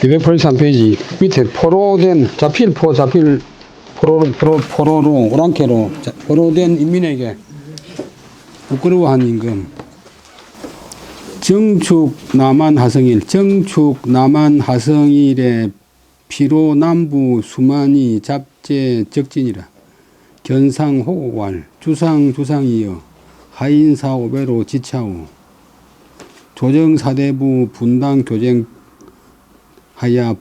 283페이지 밑에 포로된 포로로 오랑캐로 포로된 인민에게 부끄러워한 임금. 정축 남한 하성일의 피로 남부 수만이 잡제 적진이라. 견상 호곡왈 주상이여 하인사오배로 지차우 조정사대부 분당 교쟁하야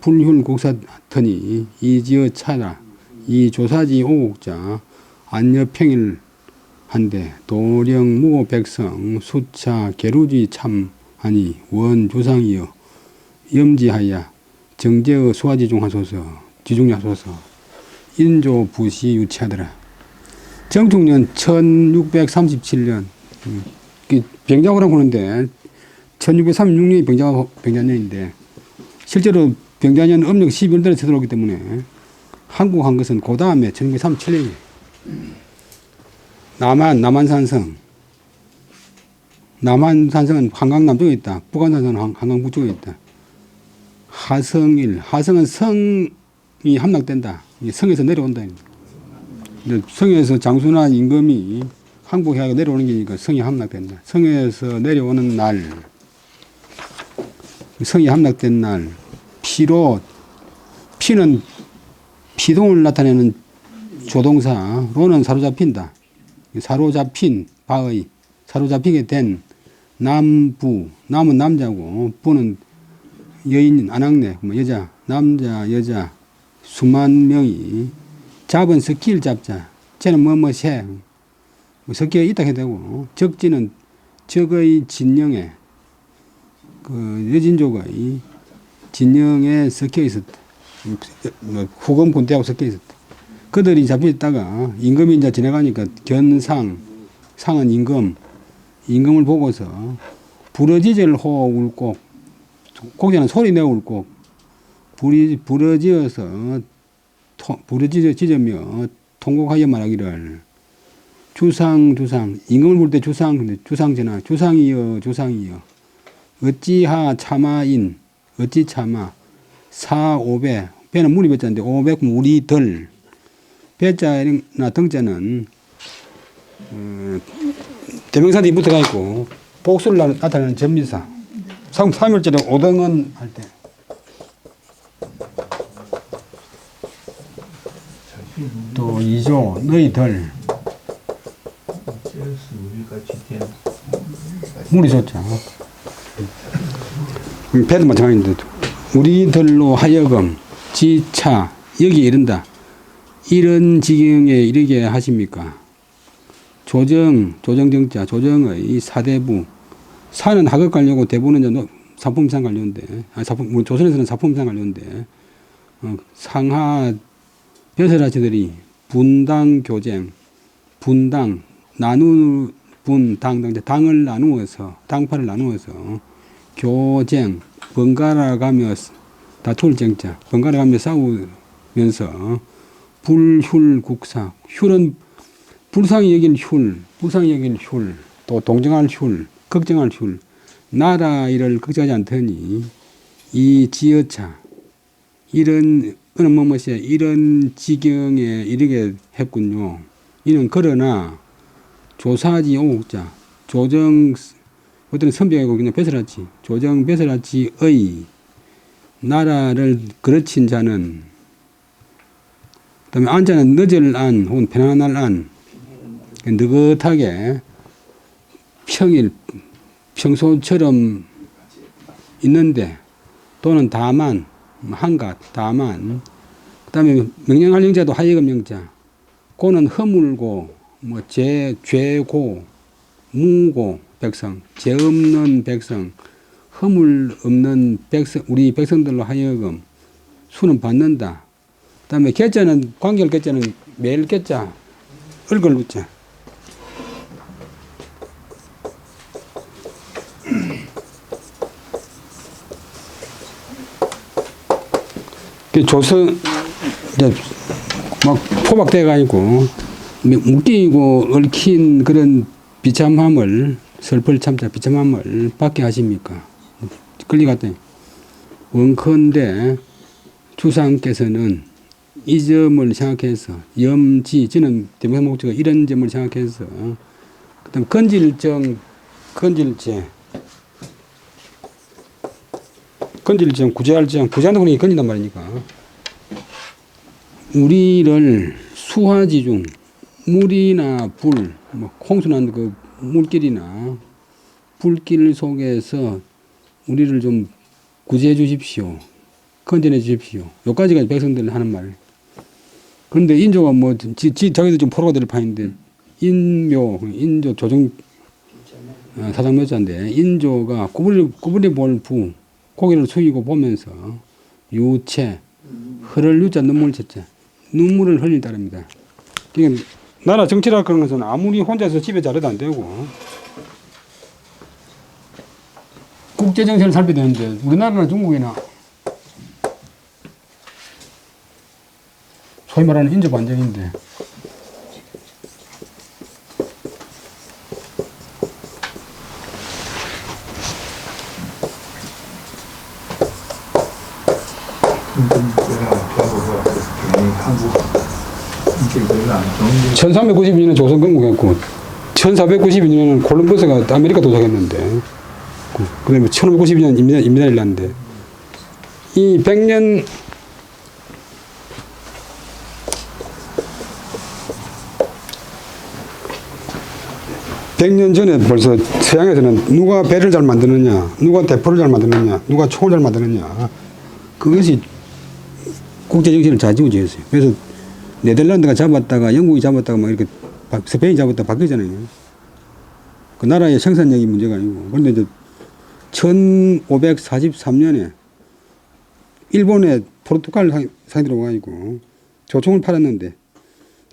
불휼국사터니 이지어 차라. 이 조사지 오국자 안여평일 한데 도령 무고 백성 수차 계루지 참하니 원 조상이여 염지하야 정제의 지중하소서 인조 부시 유치하더라. 정축년 1637년 병자호라고 하는데 1636년이 병자년인데 실제로 병자년 음력 11월달에 쳐들어오기 때문에 한국한 것은 그 다음에 1637년이에요. 남한산성은 한강 남쪽에 있다. 북한산성은 한강 북쪽에 있다. 하성은 성이 함락된다. 성에서 내려온다. 성에서 장수나 임금이 항복해야 내려오는 게니까 성이 함락된다. 성에서 내려오는 날, 성이 함락된 날, 피는 피동을 나타내는 조동사, 로는 사로잡힌다. 사로잡히게 된 남은 남자고, 부는 여인, 아낙네, 남자, 여자, 수만 명이 잡은 석기를 잡자. 쟤는 새. 석기가 있다 해도 되고, 적지는 적의 진영에, 여진족의 진영에 섞여 있었다. 후금 군대하고 섞여 있었다. 그들이 잡혀있다가 임금이 이제 지나가니까 상은 임금을 보고서 부러지절 호 울곡, 곡자는 소리 내어 울곡, 부러지며 통곡하여 말하기를 주상 임금을 볼 때 주상전하 주상이여 어찌하 참아인 어찌 참아 사오배 배는 무리 배자인데 오백 무리들 배자나 등자는 대명사들이 붙어가 있고 복수를 나타내는 전미사 3일절에 오등은 할 때 또 2조 너희들 물이 좋죠. 배도 마찬가지인데 우리들로 하여금 지차 여기에 이른다. 이런 지경에 이르게 하십니까? 조정정자 조정의 사대부 사는 학업 관료고 대부는 사품상 관료인데 조선에서는 사품상 관료인데 상하 벼슬아치들이 분당 교쟁 당을 나누어서 당파를 나누어서 교쟁 번갈아 가며 다툴 정자 번갈아 가며 싸우면서 불휼국사 휼은 불쌍히 여길 휼 또 동정할 휼 걱정할 휼 나라 일을 걱정하지 않더니 이 지어차 이런 지경에 이르게 했군요. 이는 그러나 조사지 오국자 어떤 선비하고 그냥 벼슬아치 조정 벼슬아치의 나라를 그르친 자는 그다음에 안자는 너절 안 혹은 편안할 안 느긋하게 평소처럼 있는데 또는 다만 그다음에 명령할 영자도 하여금 영자 고는 허물고 죄고 무고 백성 죄 없는 백성 허물 없는 백성 우리 백성들로 하여금 수는 받는다. 그다음에 개자는 관계할 개자는 매일 개자 얼굴 붙자. 조선 이제 막 포박돼가지고 묶이고 얽힌 그런 비참함을 슬플 참자 비참함을 받게 하십니까? 끌려갔더니 원컨대 주상께서는 이 점을 생각해서 염지, 저는 대명사 목적어 이런 점을 생각해서 그다음 건질정, 건질정, 구제할정, 구제한다고 하니 건진단 말이니까 우리를 수화지 중 물이나 불, 뭐 홍순한 그 물길이나 불길 속에서 우리를 좀 구제해 주십시오. 건져내 주십시오. 요까지가 백성들 하는 말. 그런데 인조가 뭐, 자기도 좀 포로가 될 판인데, 인조 조정 사장묘자인데, 인조가 구부리 볼 부, 고개를 숙이고 보면서, 유체, 흐를 유자 눈물 쳤자. 눈물을 흘릴 따릅니다. 그러니까 나라 정치라 그런 것은 아무리 혼자서 집에 잘해도 안 되고, 국제정세를 살펴야 되는데, 우리나라나 중국이나, 소위 말하는 인조 반정인데, 한국 1392년에 조선 건국했고 1492년에는 콜럼버스가 아메리카 도착했는데 그다음에 1592년 임진왜란이 났는데 이 100년 전에 벌써 서양에서는 누가 배를 잘 만드느냐, 누가 대포를 잘 만드느냐, 누가 총을 잘 만드느냐, 그것이 국제정신을 좌지우지했어요. 그래서 네덜란드가 잡았다가 영국이 잡았다가 막 이렇게 스페인이 잡았다가 바뀌잖아요. 그 나라의 생산력이 문제가 아니고. 그런데 이제 1543년에 일본에 포르투갈 상인들이 와가지고 조총을 팔았는데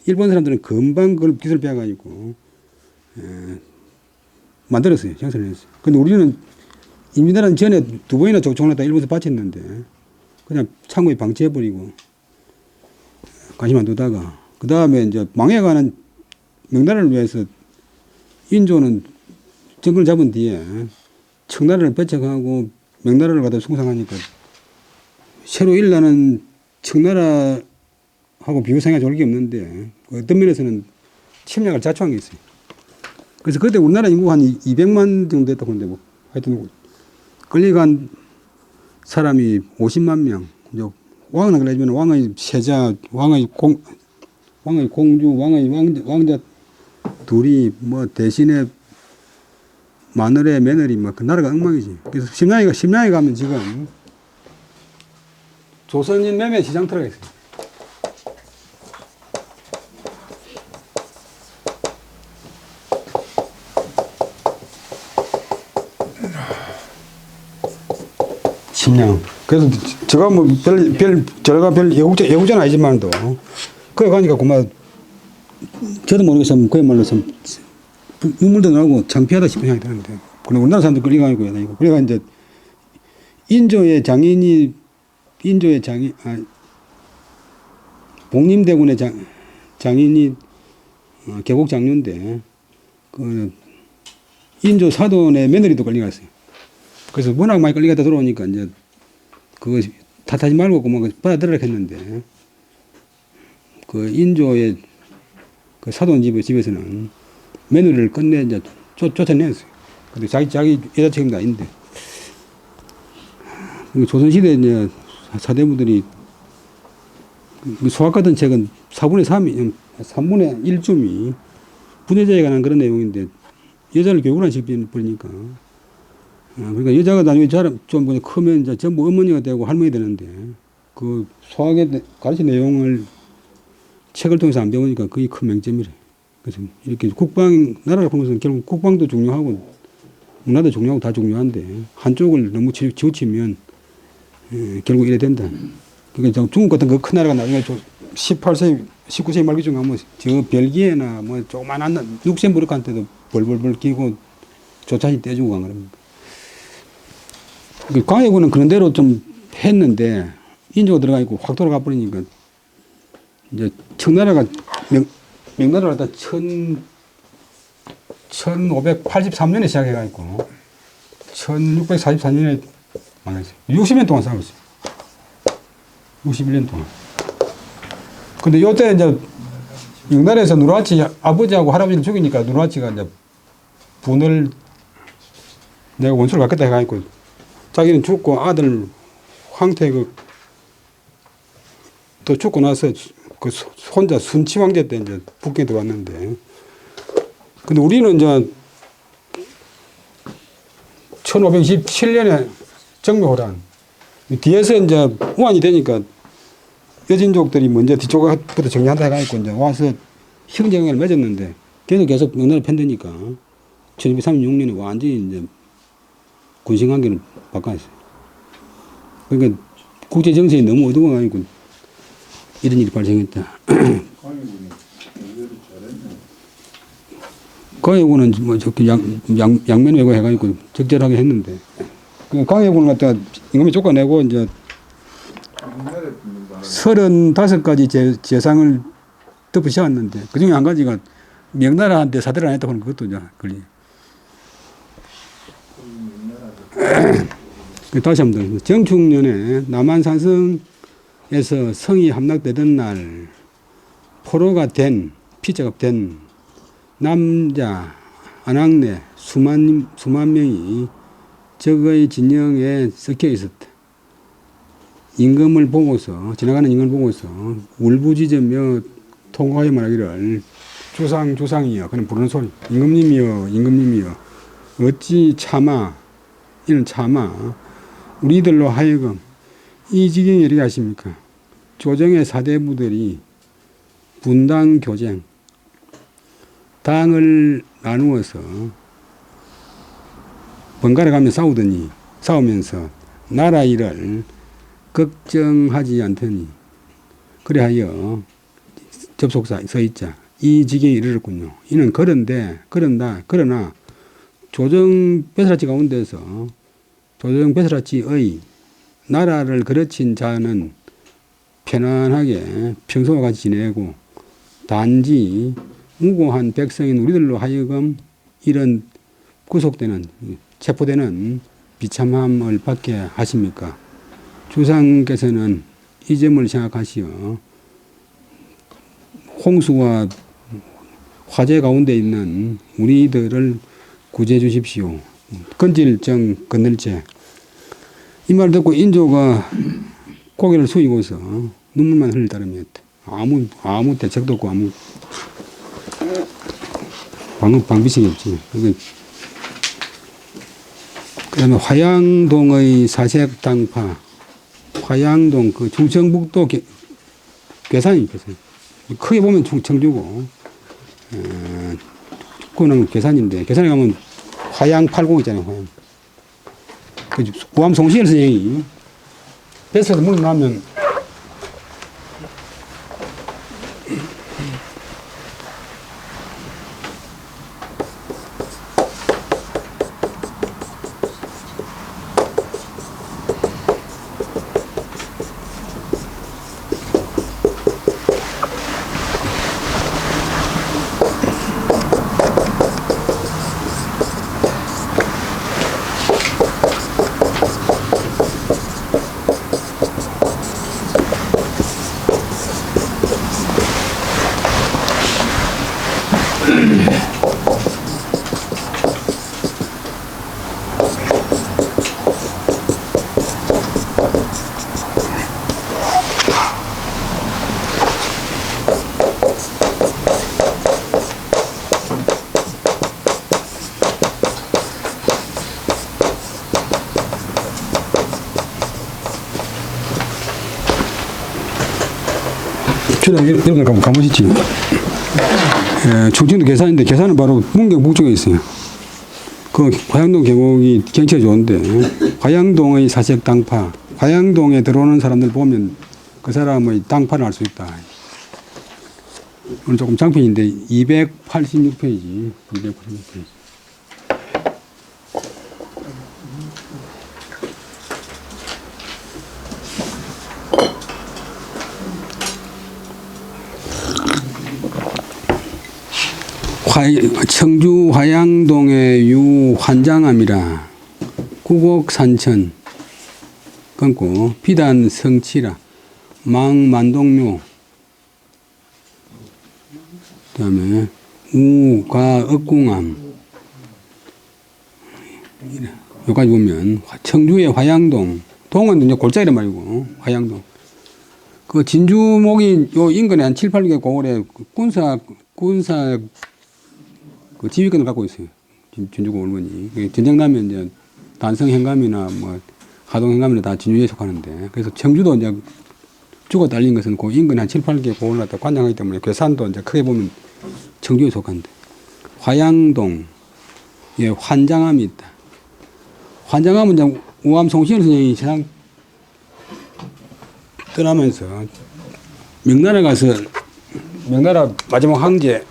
일본 사람들은 금방 그걸 기술 배워가지고 만들었어요. 생산을 했어요. 근데 우리는 임진왜란 전에 2번이나 조총을 했다 일본에서 바쳤는데 그냥 창고에 방치해버리고 관심 안 두다가 그 다음에 이제 망해가는 명나라를 위해서 인조는 정권을 잡은 뒤에 청나라를 배척하고 명나라를 갖다 숭상하니까 새로 일어나는 청나라하고 비교상에 좋을 게 없는데 어떤 면에서는 침략을 자초한 게 있어요. 그래서 그때 우리나라 인구가 한 200만 정도 됐다고 하는데 뭐 하여튼 끌려간 사람이 50만 명. 왕은 그러지만 왕의 세자, 왕의 공주, 왕의 왕자 둘이 뭐 대신에 마늘의 며느리 막 그 나라가 엉망이지. 그래서 심양에 가면 지금 조선인 매매 시장터가 있어요. 심양. 그래서 제가 뭐 제가 별 애국자는 아니지만도 거기 가니까 그만 저도 모르겠어 그야말로 참 눈물도 나고 창피하다 싶은 생각이 드는데 근데 우리나라 사람들 끌려가고 다니고 그래가 이제 인조의 복림대군의 장인이 계곡 장녀인데 그 인조 사돈의 며느리도 끌려갔어요. 그래서 워낙 많이 끌려갔다 들어오니까 이제 그거 탓하지 말고 그만 받아들으라 했는데 그 인조의 그 사돈 집에서는 며느리를 끝내 이제 쫓아냈어요. 근데 자기 여자 책임도 아닌데 조선시대 이제 사대부들이 소학 같은 책은 4분의 3분의 1쯤이 부녀자에 관한 그런 내용인데 여자를 교육을 안 시켜버리니까 그러니까 여자가 나중에 좀 크면 이제 전부 어머니가 되고 할머니 되는데 그 소학의 가르친 내용을 책을 통해서 안 배우니까 그게 큰 맹점이래. 그래서 이렇게 나라를 보면서 결국 국방도 중요하고 문화도 중요하고 다 중요한데 한쪽을 너무 지우치면 결국 이래 된다. 그러니까 중국 같은 그 큰 나라가 나중에 18세기, 19세기 말기쯤 가면 저 벨기에나 뭐 조그만한 룩셈부르크한테도 벌벌벌 끼고 조차시 떼주고 간 겁니다. 광해군은 그런 대로 좀 했는데 인조가 들어가 있고 확 돌아가 버리니까 이제 청나라가 명나라를 갖다 1583년에 시작해가지고 1644년에 만났어요. 60년 동안 싸웠어요. 61년 동안. 근데 요때 이제 영달에서 누르하치 아버지하고 할아버지를 죽이니까 누르하치가 이제 분을 내가 원수를 갖겠다 해가지고 자기는 죽고 아들 황태극 또 죽고 나서 그 혼자 순치 황제 때 이제 북경에 들어왔는데 근데 우리는 이제 1527년에 정묘호란 뒤에서 이제 우한이 되니까 여진족들이 먼저 뒤쪽부터 정리한다 해가지고 이제 와서 형제관계를 맺었는데 걔는 계속 명나라 편드니까 1236년에 완전히 이제 군신관계를 바꿔놨어요. 그러니까 국제 정세에 너무 어두워가지고 이런 일이 발생했다. 강해군은 뭐 저기 양면 외고 해가지고 적절하게 했는데 그 강해군을 갖다가 임금이 쫓아내고 이제 35가지 재상을 덮으셔왔는데 그 중에 한 가지가 명나라한테 사대를 안 했다고 하는 그것도 이제 걸리. 다시 한번 정축년에 남한산성에서 성이 함락되던 날 포로가 된 피자가 된 남자 안악내 수만 명이 적의 진영에 섞여 있었다. 임금을 보고서 지나가는 임금을 보고서 울부짖으며 통곡하여 말하기를 조상이여 그는 부르는 소리 임금님이여 어찌 참아 이는 참아 우리들로 하여금 이 지경에 이르게 하십니까? 조정의 사대부들이 분당 교쟁 당을 나누어서 번갈아 가며 싸우면서 나라 일을 걱정하지 않더니 그래하여 접속사 서있자 이 지경에 이르렀군요. 이는 그러나 조정 베스라치 가운데서 조정 베스라치의 나라를 거르친 자는 편안하게 평소와 같이 지내고 단지 무고한 백성인 우리들로 하여금 이런 구속되는 체포되는 비참함을 받게 하십니까? 주상께서는 이 점을 생각하시어 홍수와 화재 가운데 있는 우리들을 구제해 주십시오. 건질정 건널제. 이 말 듣고 인조가 고개를 숙이고서 눈물만 흘릴 따름이었다. 아무 대책도 없고 아무 방비책이 없지. 그다음에 화양동의 사색당파, 화양동 그 충청북도 괴산이 괴산. 크게 보면 청주고, 그거는 괴산인데 괴산에 가면 화양 80 있잖아요. 화양. 그 구암 송시열 선생이 뱃에서 물러나면 이런 거 가보시지. 충청도 괴산인데 괴산은 바로 문경 북쪽에 있어요. 그 화양동 계곡이 경치가 좋은데 화양동의 사색 당파, 화양동에 들어오는 사람들 보면 그 사람의 당파를 알 수 있다. 오늘 조금 장편인데 286페이지. 286페이지. 청주 화양동의 유환장암이라 구곡산천 끊고 비단 성치라 만동묘 그다음에 우가 억궁암 여기까지 보면 청주의 화양동 동은 이제 골짜기란 말이고 화양동 그 진주목이 요 인근에 한 7, 8개 고을에 군사 그 지휘권을 갖고 있어요. 진주고 올문이 전쟁 나면 이제 단성 행감이나 뭐 하동 행감이나 다 진주에 속하는데 그래서 청주도 이제 죽어 달린 것은 그 인근에 한 7, 8개 고을을 갖다 관장하기 때문에 괴산도 이제 크게 보면 청주에 속한데 화양동 예 환장암이 있다. 환장암은 이제 우암 송시열 선생이 세상 떠나면서 명나라 가서 명나라 마지막 황제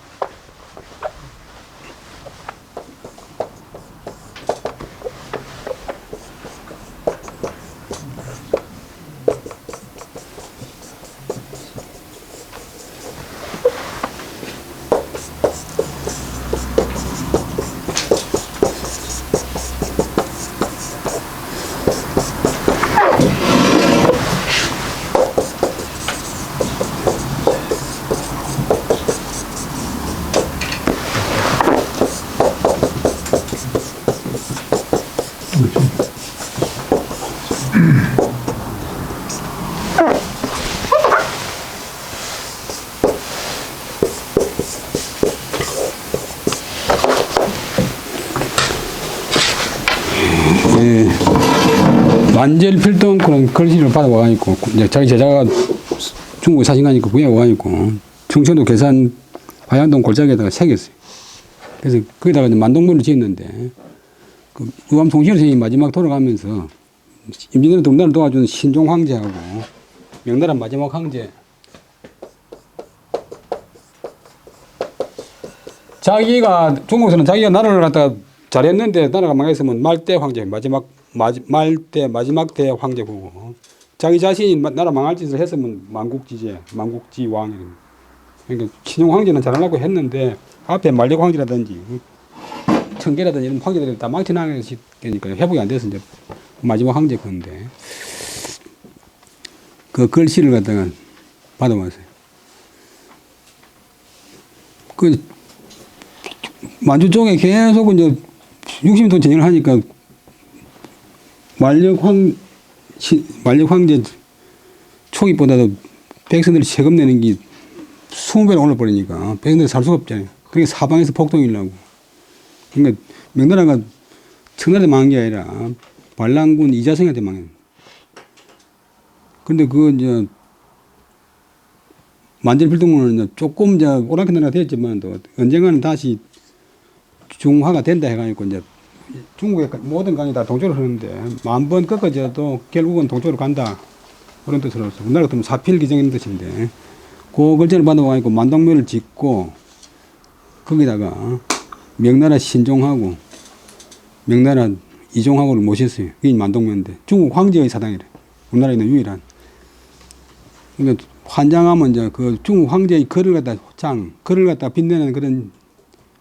만젤필동 그런 글씨를 받아와가지고 이제 자기 제자가 중국에 사신가니까 구해와가지고 충청도 괴산 화양동 골짜기에다가 새겼어요. 그래서 거기다가 이제 만동문을 지었는데 그 우암 송시열 선생님이 마지막 돌아가면서 임진왜란 동단을 도와준 신종 황제하고 명나라 마지막 황제 자기가 중국에서는 자기가 나라를 갖다가 잘했는데 나라가 망했으면 말대 황제 마지막 대 황제고 자기 자신이 나라 망할 짓을 했으면 만국지왕 그러니까 신용 황제는 잘하려고 했는데 앞에 말대 황제라든지 청계라든지 이런 황제들이 다 망쳐나가니까 회복이 안 돼서 이제 마지막 황제 건데 그 글씨를 갖다가 받아왔어요. 그 만주 쪽에 계속 이제 60년 전쟁을 하니까 만력 황제 초기보다도 백성들이 세금 내는 게 20배로 올라버리니까 백성들이 살 수가 없잖아요. 그러니까 사방에서 폭동이 나고. 그러니까 명나라가 청나라한테 망한 게 아니라 반란군 이자성한테 망해요. 근데 그 이제 만젤필동문은 조금 이제 오락한 나라가 됐지만 또 언젠가는 다시 중화가 된다 해가지고 이제 중국의 모든 강이 다 동쪽으로 흐르는데 만번 꺾어져도 결국은 동쪽으로 간다 그런 뜻으로서 우리나라 같으면 사필기정인 뜻인데 그 글자를 받아와가지고 만동묘를 짓고 거기다가 명나라 신종하고 명나라 이종하고를 모셨어요. 그게 만동묘인데 중국 황제의 사당이래. 우리나라에 있는 유일한. 그러니까 환장하면 이제 그 중국 황제의 글을 갖다 글을 갖다 빛내는 그런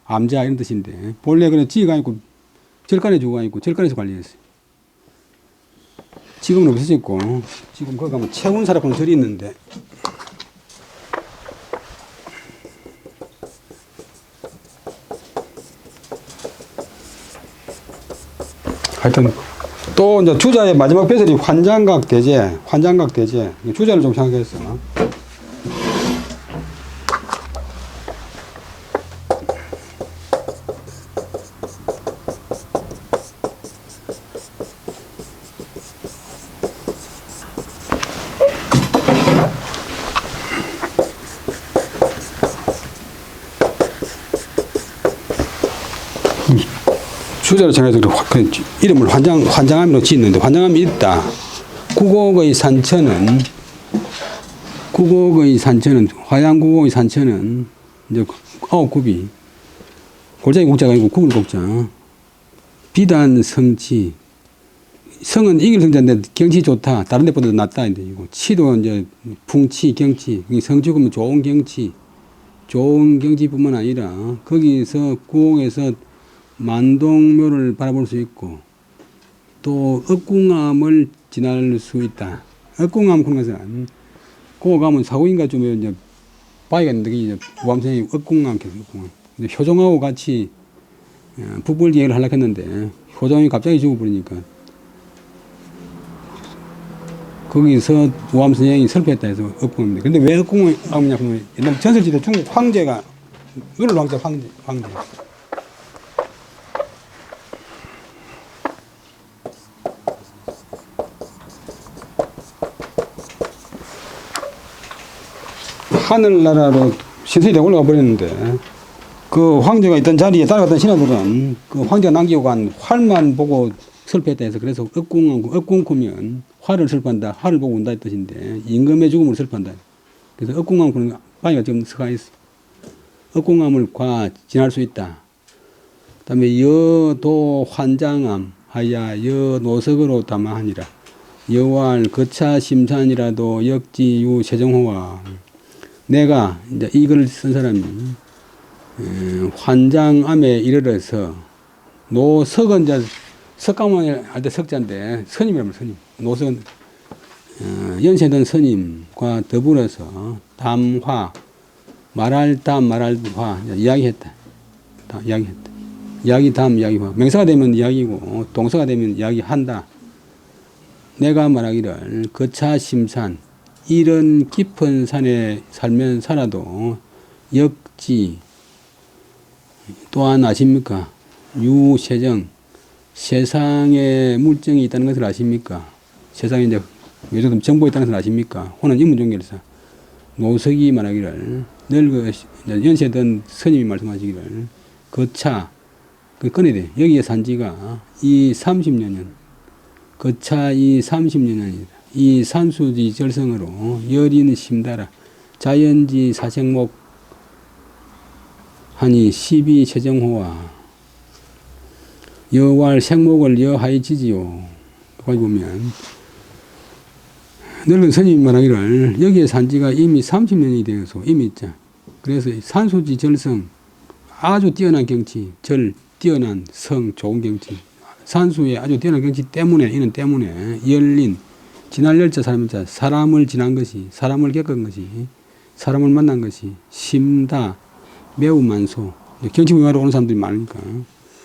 암자 이런 뜻인데 본래 그냥 지가 있고 절간에 주가 있고 절간에서 관리했어요. 지금은 없어졌고 지금 거기 가면 채운사라고는 절이 있는데 하여튼 또 이제 주자의 마지막 배설이 환장각 대제 주자를 좀 생각했어. 주자로 정해서 이름을 환장암으로 짓는데 환장암이 있다. 구곡의 산천은 화양구곡의 산천은 이제 9굽이 골짜기 곡자가 아니고 구글 곡자. 비단 성치 성은 이길 성자인데 경치 좋다. 다른 데보다 낫다. 이거 치도 이제 풍치 경치 성지구면 좋은 경치뿐만 아니라 거기서 구곡에서 만동묘를 바라볼 수 있고 또 억궁암을 지날 수 있다. 억궁암 그런 것은 그거 가면 사후인가 좀 이제 바위가 있는데 이제 우암선생이 억궁암 계속 억궁암. 효종하고 같이 북벌 기획을 하려고 했는데 효종이 갑자기 죽어버리니까 거기서 우암선생이 설패했다 해서 억궁암인데 근데 왜 억궁암이냐 그러면 옛날 전설시대 중국 황제가 을을 황제 하늘나라로 신선이 다 올라가 버렸는데 그 황제가 있던 자리에 따라갔던 신하들은 그 황제가 남기고 간 활만 보고 설패했다 해서 그래서 억궁코면 활을 설파한다. 활을 보고 온다 뜻인데 임금의 죽음을 설파한다. 그래서 억궁암 그런 바위가 지금 서가 있어요. 억궁암을 지날 수 있다. 그 다음에 여도 환장암 하야 여노석으로 담아하니라. 여왈 거차 심산이라도 역지유 세정호와 내가 이제 이 글을 쓴 사람이 환장암에 이르러서 노석은 이제 석가모니 할 때 석자인데 스님이라면 스님 노석은 연세든 스님과 더불어서 담화 말할 담 말할 화 이야기했다. 이야기했다. 이야기 담 이야기 화 명사가 되면 이야기고 동사가 되면 이야기한다. 내가 말하기를 거차 심산 이런 깊은 산에 살아도 역지 또한 아십니까? 유세정 세상에 물정이 있다는 것을 아십니까? 세상에 이제 요즘 정보가 있다는 것을 아십니까? 호는 인문종결사 노석이 말하기를 연세든 스님이 말씀하시기를 거차 꺼내야 돼. 여기에 산지가 이 30년은 거차 이 30년이다. 이 산수지 절성으로 여린 심다라 자연지 사생목 하니 12 세정호와 여왈 생목을 여하이지지요. 거기 보면 늙은 스님이 말하기를 여기에 산지가 이미 30년이 되어서 이미 있자. 그래서 산수지 절성 아주 뛰어난 경치 뛰어난 성 좋은 경치 산수의 아주 뛰어난 경치 때문에 이는 때문에 열린 지날 열자 사람자 사람을 지난 것이 사람을 겪은 것이 사람을 만난 것이 심다 매우 많소. 경치 구경하러 오는 사람들이 많으니까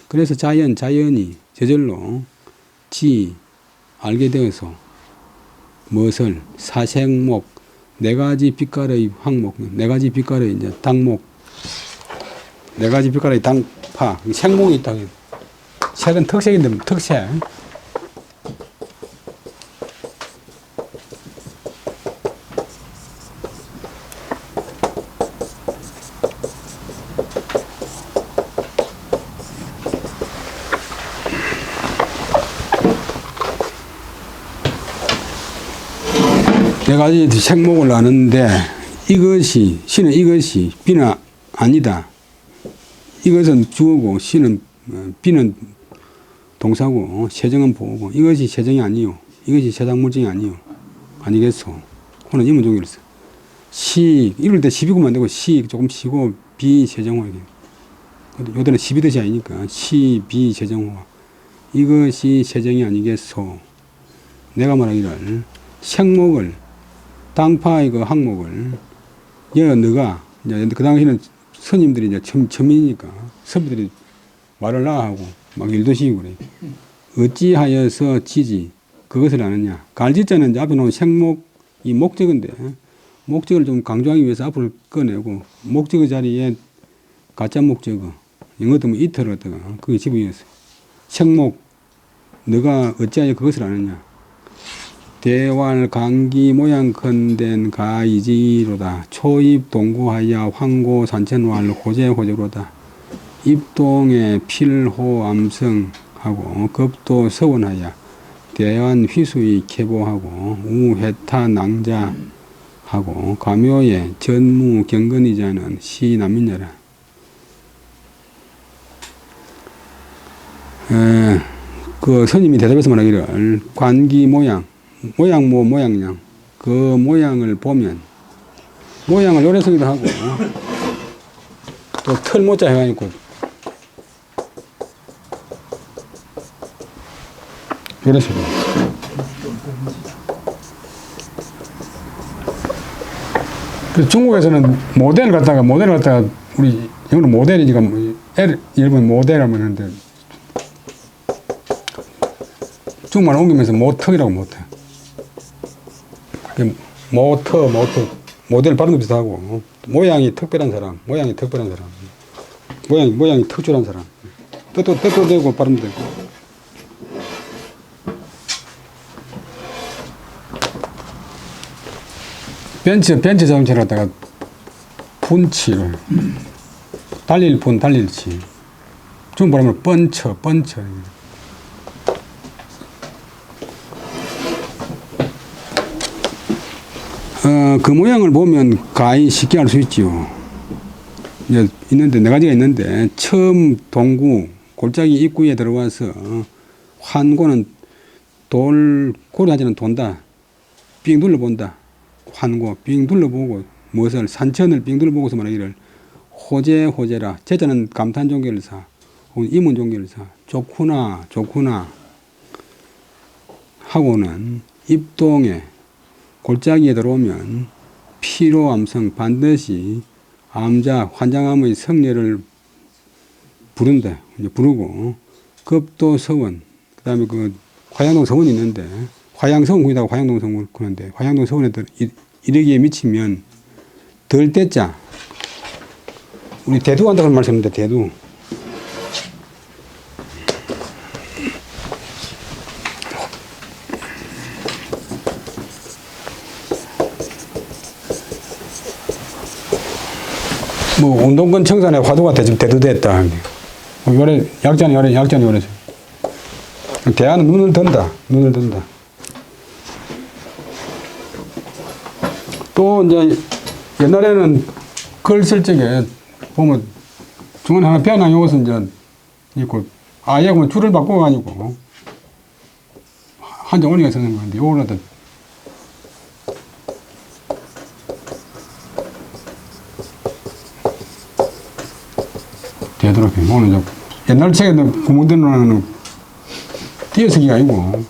그래서 자연이 저절로 알게 되어서 무엇을 사생목 네 가지 빛깔의 황목 네 가지 빛깔의 이제 당목 네 가지 빛깔의 당파 생목이 있다. 색은 특색인데 특색 네 가지 생목을 나누는데 신은 이것이 비는 아니다. 이것은 주어고 비는 동사고 세정은 보호고 이것이 세정이 아니요. 이것이 세상 물정이 아니요. 아니겠소. 호는 인문종결사. 이럴 때 시비고 만들고 조금 쉬고 비세정호 요들은 시비듯이 아니니까 비세정호 이것이 세정이 아니겠소. 내가 말하기를 생목을 당파의 그 항목을 너가 이제 그 당시에는 스님들이 이제 천민이니까 선비들이 말을 나하고 막 일도 시키고 그래. 어찌하여서 지지 그것을 아느냐. 갈지자는 이제 앞에 놓은 생목 이 목적인데 목적을 좀 강조하기 위해서 앞을 꺼내고 목적의 자리에 가짜 목적어 영어도 뭐 이틀 어떠가 그게 집어넣었어요. 생목 너가 어찌하여 그것을 아느냐. 대활 강기 모양 컨된 가이지로다. 초입 동구하야 황고 산천활 호제호제로다. 입동에 필호 암성하고 급도 서원하야 대한 휘수이 캐보하고 우해타 낭자하고 가묘에 전무 경건이자는 시남인여라. 그 스님이 대답해서 말하기를 관기 모양냥 그 모양을 보면 모양을 요래서기도 하고 또 털모자 해가지고 요래서 그래서 중국에서는 모델을 갖다가 우리 영어로 모델이니까 일본 모델이라고 하는데 중국말 옮기면서 모턱이라고 모턱. 모델 발음도 비슷하고 모양이 특별한 사람. 모양이 특출한 사람. 뜻도 되고 발음도 되고. 벤츠 자동차를 갖다가 분치, 달릴치. 중국 발음으로 뻔쳐. 그 모양을 보면 가히 쉽게 알 수 있지요. 이제 있는데, 네 가지가 있는데, 처음 동구, 골짜기 입구에 들어와서 환고는 고리하지는 돈다. 삥 둘러본다. 환고, 삥 둘러보고, 무엇을, 산천을 삥 둘러보고서 말하기를, 호재라. 제자는 감탄 종결사, 혹은 임은 종결사, 좋구나. 하고는 입동에, 골짜기에 들어오면 피로암성 반드시 암자 환장암의 성례를 부른다. 이제 부르고 급도서원 그다음에 그 화양동 서원이 있는데 화양성군이라고 화양동 성군을 그러는데 화양동 서원에 이르기에 미치면 덜 때자 우리 대두 한다고 말씀드렸는데 대두 뭐 운동권 청산에 화두가 대두됐다. 요래 약전이 요래서 대안은 눈을 든다. 또 이제 옛날에는 글 쓸 적에 보면 중간에 하나 빼어난 요것은 이제 있고 아예 뭐 줄을 바꿔가지고 한장 올리게 쓰는 건데 요거는 되도록 해. 오늘 좀 옛날 책에는 구문대로는 띄어쓰기가 아니고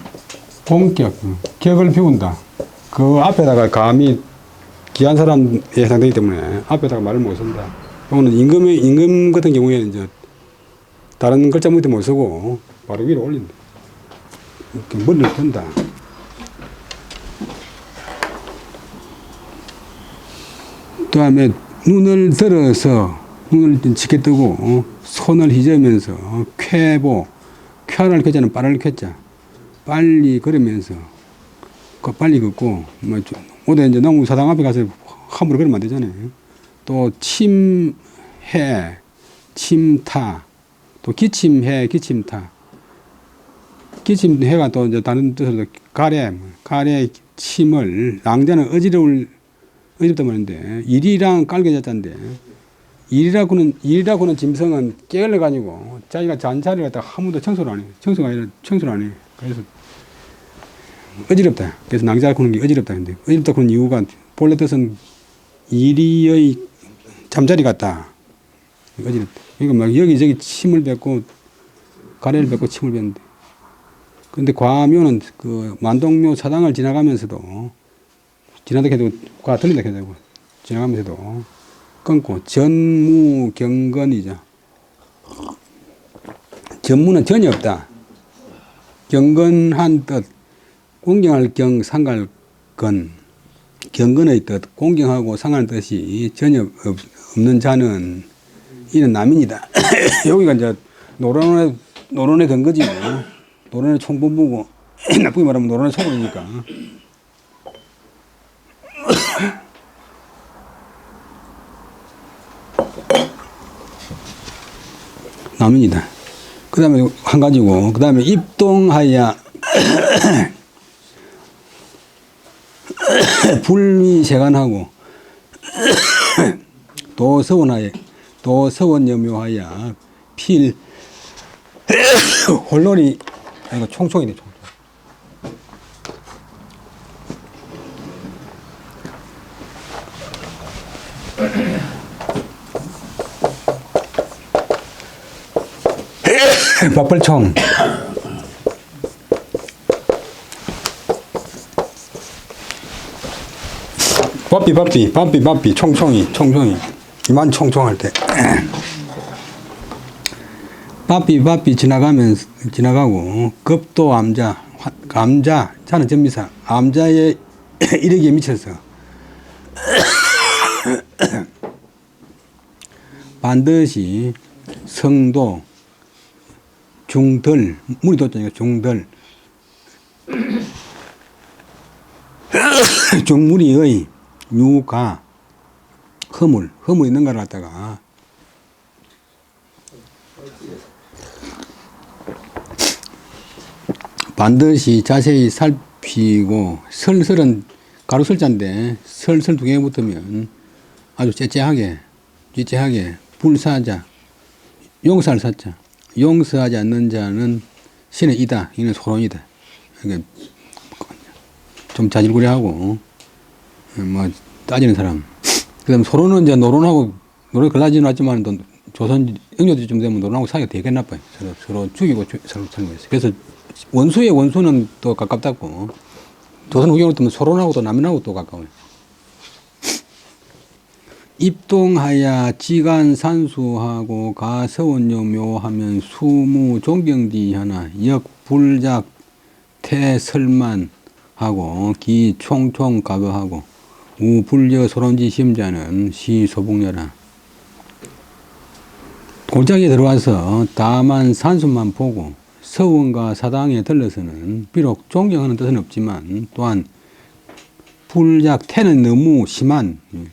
본격, 격을 비운다. 그 앞에다가 감히 귀한 사람에 해당되기 때문에 앞에다가 말을 못 쓴다. 오늘 임금 같은 경우에는 이제 다른 글자 밑에 못 쓰고 바로 위로 올린다. 이렇게 머리를 든다. 그 다음에 눈을 짙게 뜨고 손을 휘저으면서 쾌하를 쾌자는 빠를 쾌자 빨리 걸으면서 빨리 걷고 뭐 어디 이제 너무 사당 앞에 가서 함부로 걸으면 안 되잖아요. 또 침해 침타 또 기침해 기침타 기침해가 또 이제 다른 뜻으로 가래 침을 낭자는 어지럽다 말인데 일이랑 깔개자자인데 일이라고는 짐승은 깨어나가지고 자기가 잔 자리를 갖다가 한 번도 청소를 안 해. 청소를 안 해. 그래서 어지럽다. 그래서 낭자를 구는 게 어지럽다. 근데 어지럽다 그런 이유가 본래 뜻은 일이의 잠자리 같다. 어지럽다. 그러니까 막 여기저기 침을 뱉고 가래를 뱉고 침을 뱉는데. 근데 과묘는 그 만동묘 사당을 지나가면서도 과 들린다 해도 되고 지나가면서도 끊고 전무경건이죠. 전무는 전이 없다. 경건한 뜻, 공경할 경, 상갈 건. 경건의 뜻, 공경하고 상할 뜻이 전혀 없는 자는 이는 남인이다. 여기가 이제 노론의 근거지고 노론의 총본부고 나쁘게 말하면 노론의 소굴이니까. 남인이다. 그 다음에 한 가지고, 그 다음에 입동하야 불미세간하고 도서원여묘하야 필 홀로리 이거 총총이네 총. 밥벌총 바삐 총총이 이만 총총할 때 바삐 지나가고 급도 감자 자는 전미사 암자의 이력에 미쳐서 반드시 성도 중들 물이 돋잖아요. 중들 중무리의 유가 허물 있는 걸 갖다가 반드시 자세히 살피고 설설은 가로설자인데 설설 두 개 붙으면 아주 째째하게 불사자 용서할 사자 용서하지 않는 자는 신의 이다. 이는 소론이다. 그러니까 좀 자질구레하고 뭐 따지는 사람. 그다음 소론은 이제 노론하고 노론 걸라지는 않지만 또 조선 영조쯤 되면 노론하고 사이가 되게 나빠요. 서로 죽이고 서로 살면서. 그래서 원수의 원수는 또 가깝다고. 조선 후경으로 뜨면 소론하고 또 남인하고 또 가까워요. 입동하야 지간 산수하고 가서원요 묘하면 수무 존경디 하나 역 불작 태설만 하고 기 총총 가거하고 우 불려 소론지 심자는 시 소복녀라. 골장에 들어와서 다만 산수만 보고 서원과 사당에 들러서는 비록 존경하는 뜻은 없지만 또한 불작 태는 너무 심한 그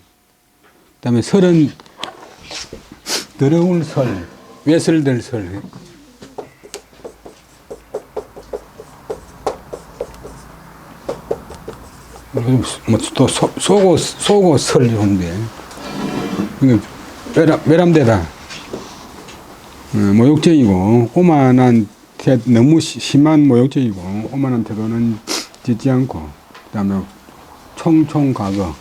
다음에 설은 더러울 설, 외설될 설. 또 속고 설 좋은데. 외람되다. 모욕적이고, 오만한, 너무 심한 모욕적이고, 오만한 태도는 짓지 않고, 그 다음에 총총과거,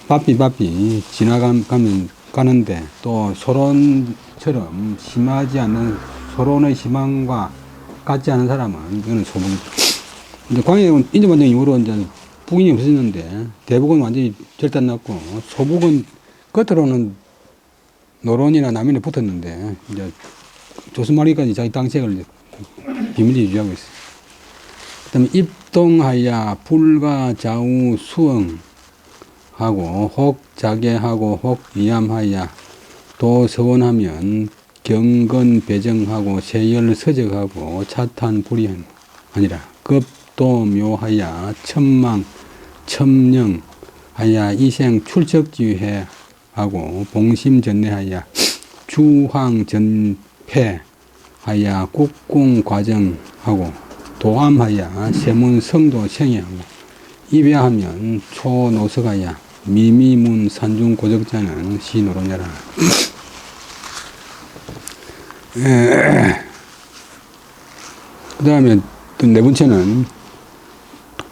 바삐 가는데 또 소론처럼 심하지 않는 소론의 심함과 같지 않은 사람은 이거는 소복. 이제 광해군 인조반정 이후로 이제 북인이 없어졌는데 대북은 완전히 절단났고 소북은 겉으로는 노론이나 남인에 붙었는데 이제 조선말기까지 자기 당색을 비밀리 유지하고 있어요. 그다음에 입동하야 불가 좌우 수응 하고 혹 자계하고 혹 이암하야 도 서원하면 경건 배정하고 세열 서적하고 차탄 불이한 아니라 급도 묘하야 천망 첨령하야 이생 출척지회 하고 봉심 전례하야 주황 전패하야 국궁 과정하고 도함하야 세문 성도 생애하고 입야하면 초노석하야 미미문 산중 고적자는 시노로냐라. 그 다음에 또 네 번째는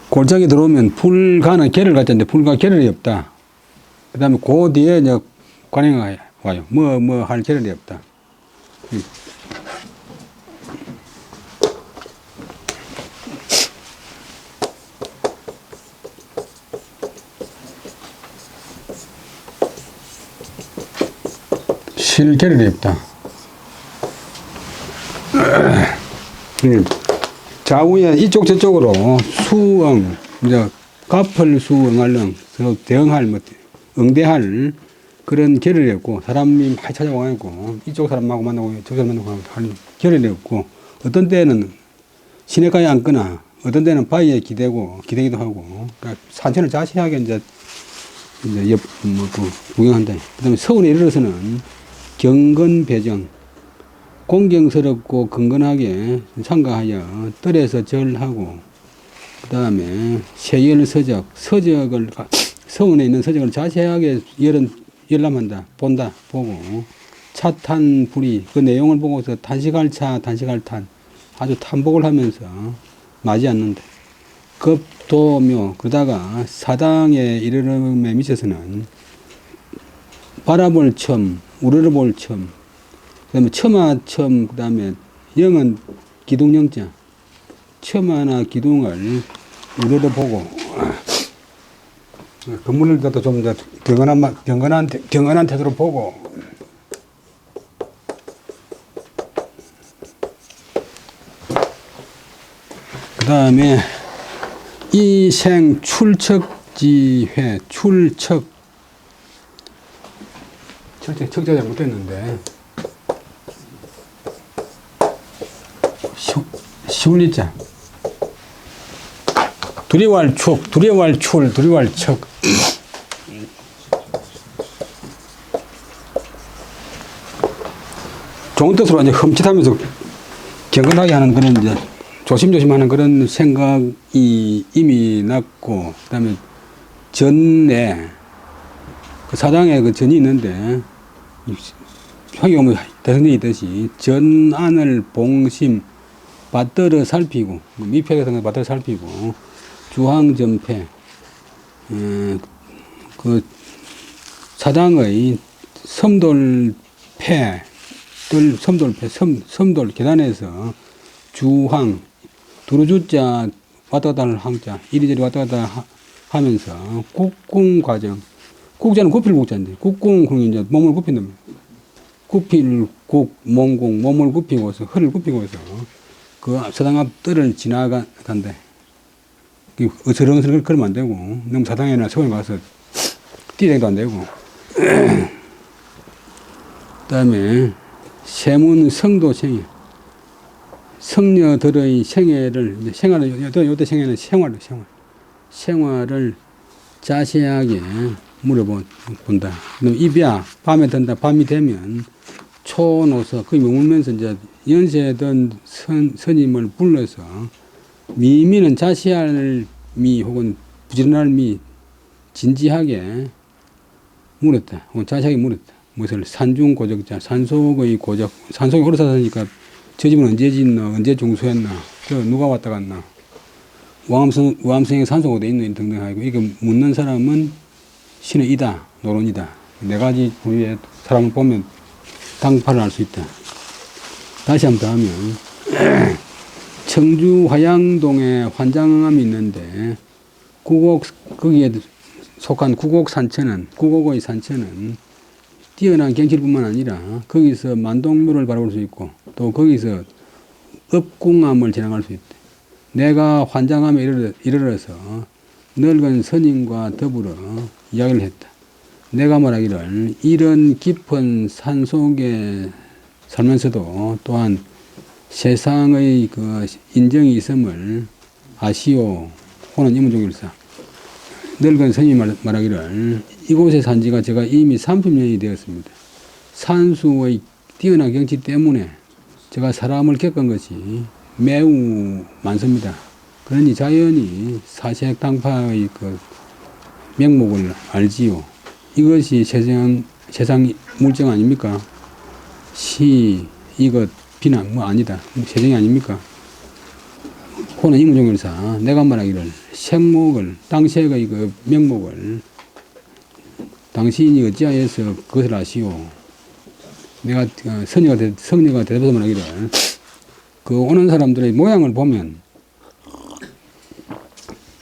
골장에 들어오면 불가는 계를 갖자는데 불가 계를이 없다. 그 다음에 그 뒤에 이제 관행가 와요. 뭐 할 계를이 없다. 실 계를이 없다. 좌우에 이쪽 저쪽으로 수응, 이제 갚을 수응할령 서로 대응할 응대할 그런 계를이 없고 사람이 많이 찾아와가지고 이쪽 사람하고 만나고 저쪽 사람 만나고 하는 계를이 없고 어떤 때는 시내가에 앉거나 어떤 때는 바위에 기대기도 하고 그러니까 산천을 자세하게 이제 구경한다. 그다음에 서울에 이르러서는 경건 배정 공경스럽고 근건하게 참가하여 뜰에서 절하고 그 다음에 세열 서적을 서원에 있는 서적을 자세하게 열람한다 보고 차탄 불이 그 내용을 보고서 단식할 탄 아주 탐복을 하면서 마지 않는다. 급도묘 그러다가 사당에 이르름에 미쳐서는 바라볼 첨 우러러볼 첨 그 다음에 첨, 그 다음에 영은 기둥영자. 첨하나 기둥을 우러러보고, 건물을 좀 이제 경건한 태도로 보고, 그 다음에 이생 출척지회, 척자 잘못됐는데, 시울리자. 두리왈축, 두리왈출, 두리왈척. 좋은 뜻으로 이제 흠칫하면서 경건하게 하는 그런 이제 조심조심하는 그런 생각이 이미 났고, 그 다음에 전에 그 사장에 그 전이 있는데, 형이 오면 대성령이 있듯이 전안을 봉심, 받들어 살피고, 미패 같은 거 받들어 살피고, 주황전패, 그 사장의 섬돌패, 섬돌 계단에서 주황, 두루주자 왔다 갔다 할 항자, 이리저리 왔다 갔다 하면서 국궁 과정, 국자는 굽힐 국자인데, 국궁 이제 몸을 굽힌답니다. 굽힐 국, 몸궁, 몸을 굽히고서, 허를 굽히고서, 그 사당 앞 뜰을 지나간대. 어슬렁어슬렁 걸으면 안 되고, 너무 사당에나 서울에 가서 뛰어다니도 안 되고. 그 다음에, 세문 성도 생애. 성녀들의 생애를, 요때 생애는 생활을 자세하게 물어본다. 입이야, 밤에 든다, 밤이 되면, 초노서, 거기 머물면서 이제 연세든 스님을 불러서 미미는 자시할 미 혹은 부지런할 미 진지하게 물었다. 혹은 자세하게 물었다. 무엇을 산중고적자, 산속의 고적, 산속에 오래 살았으니까 저 집은 언제 짓나, 언제 종수했나, 누가 왔다 갔나, 왕암성에 산속 어디 있노 등등 하고, 이렇게 묻는 사람은 신의 이다, 노론이다. 네 가지 부류의 사람을 보면 당파를 알 수 있다. 다시 한번 더 하면, 청주 화양동에 환장암이 있는데, 거기에 속한 구곡의 산천은 뛰어난 경치뿐만 아니라, 거기서 만동묘를 바라볼 수 있고, 또 거기서 읍궁암을 지나갈 수 있다. 내가 환장암에 이르러서 늙은 스님과 더불어 이야기를 했다. 내가 말하기를 이런 깊은 산속에 살면서도 또한 세상의 그 인정이 있음을 아시오. 호는 이문종일사. 늙은 스님이 말하기를 이곳에 산 지가 제가 이미 30년이 되었습니다. 산수의 뛰어난 경치 때문에 제가 사람을 겪은 것이 매우 많습니다. 그러니 자연히 사색당파의 그 명목을 알지요. 이것이 세상 물정 아닙니까? 이것, 비난, 아니다. 세정이 아닙니까? 호는 이문종일사, 내가 말하기를 생목을, 당시의 그 명목을 당신이 어찌하여서 그것을 아시오. 내가 성녀가 대답해서 말하기를 그 오는 사람들의 모양을 보면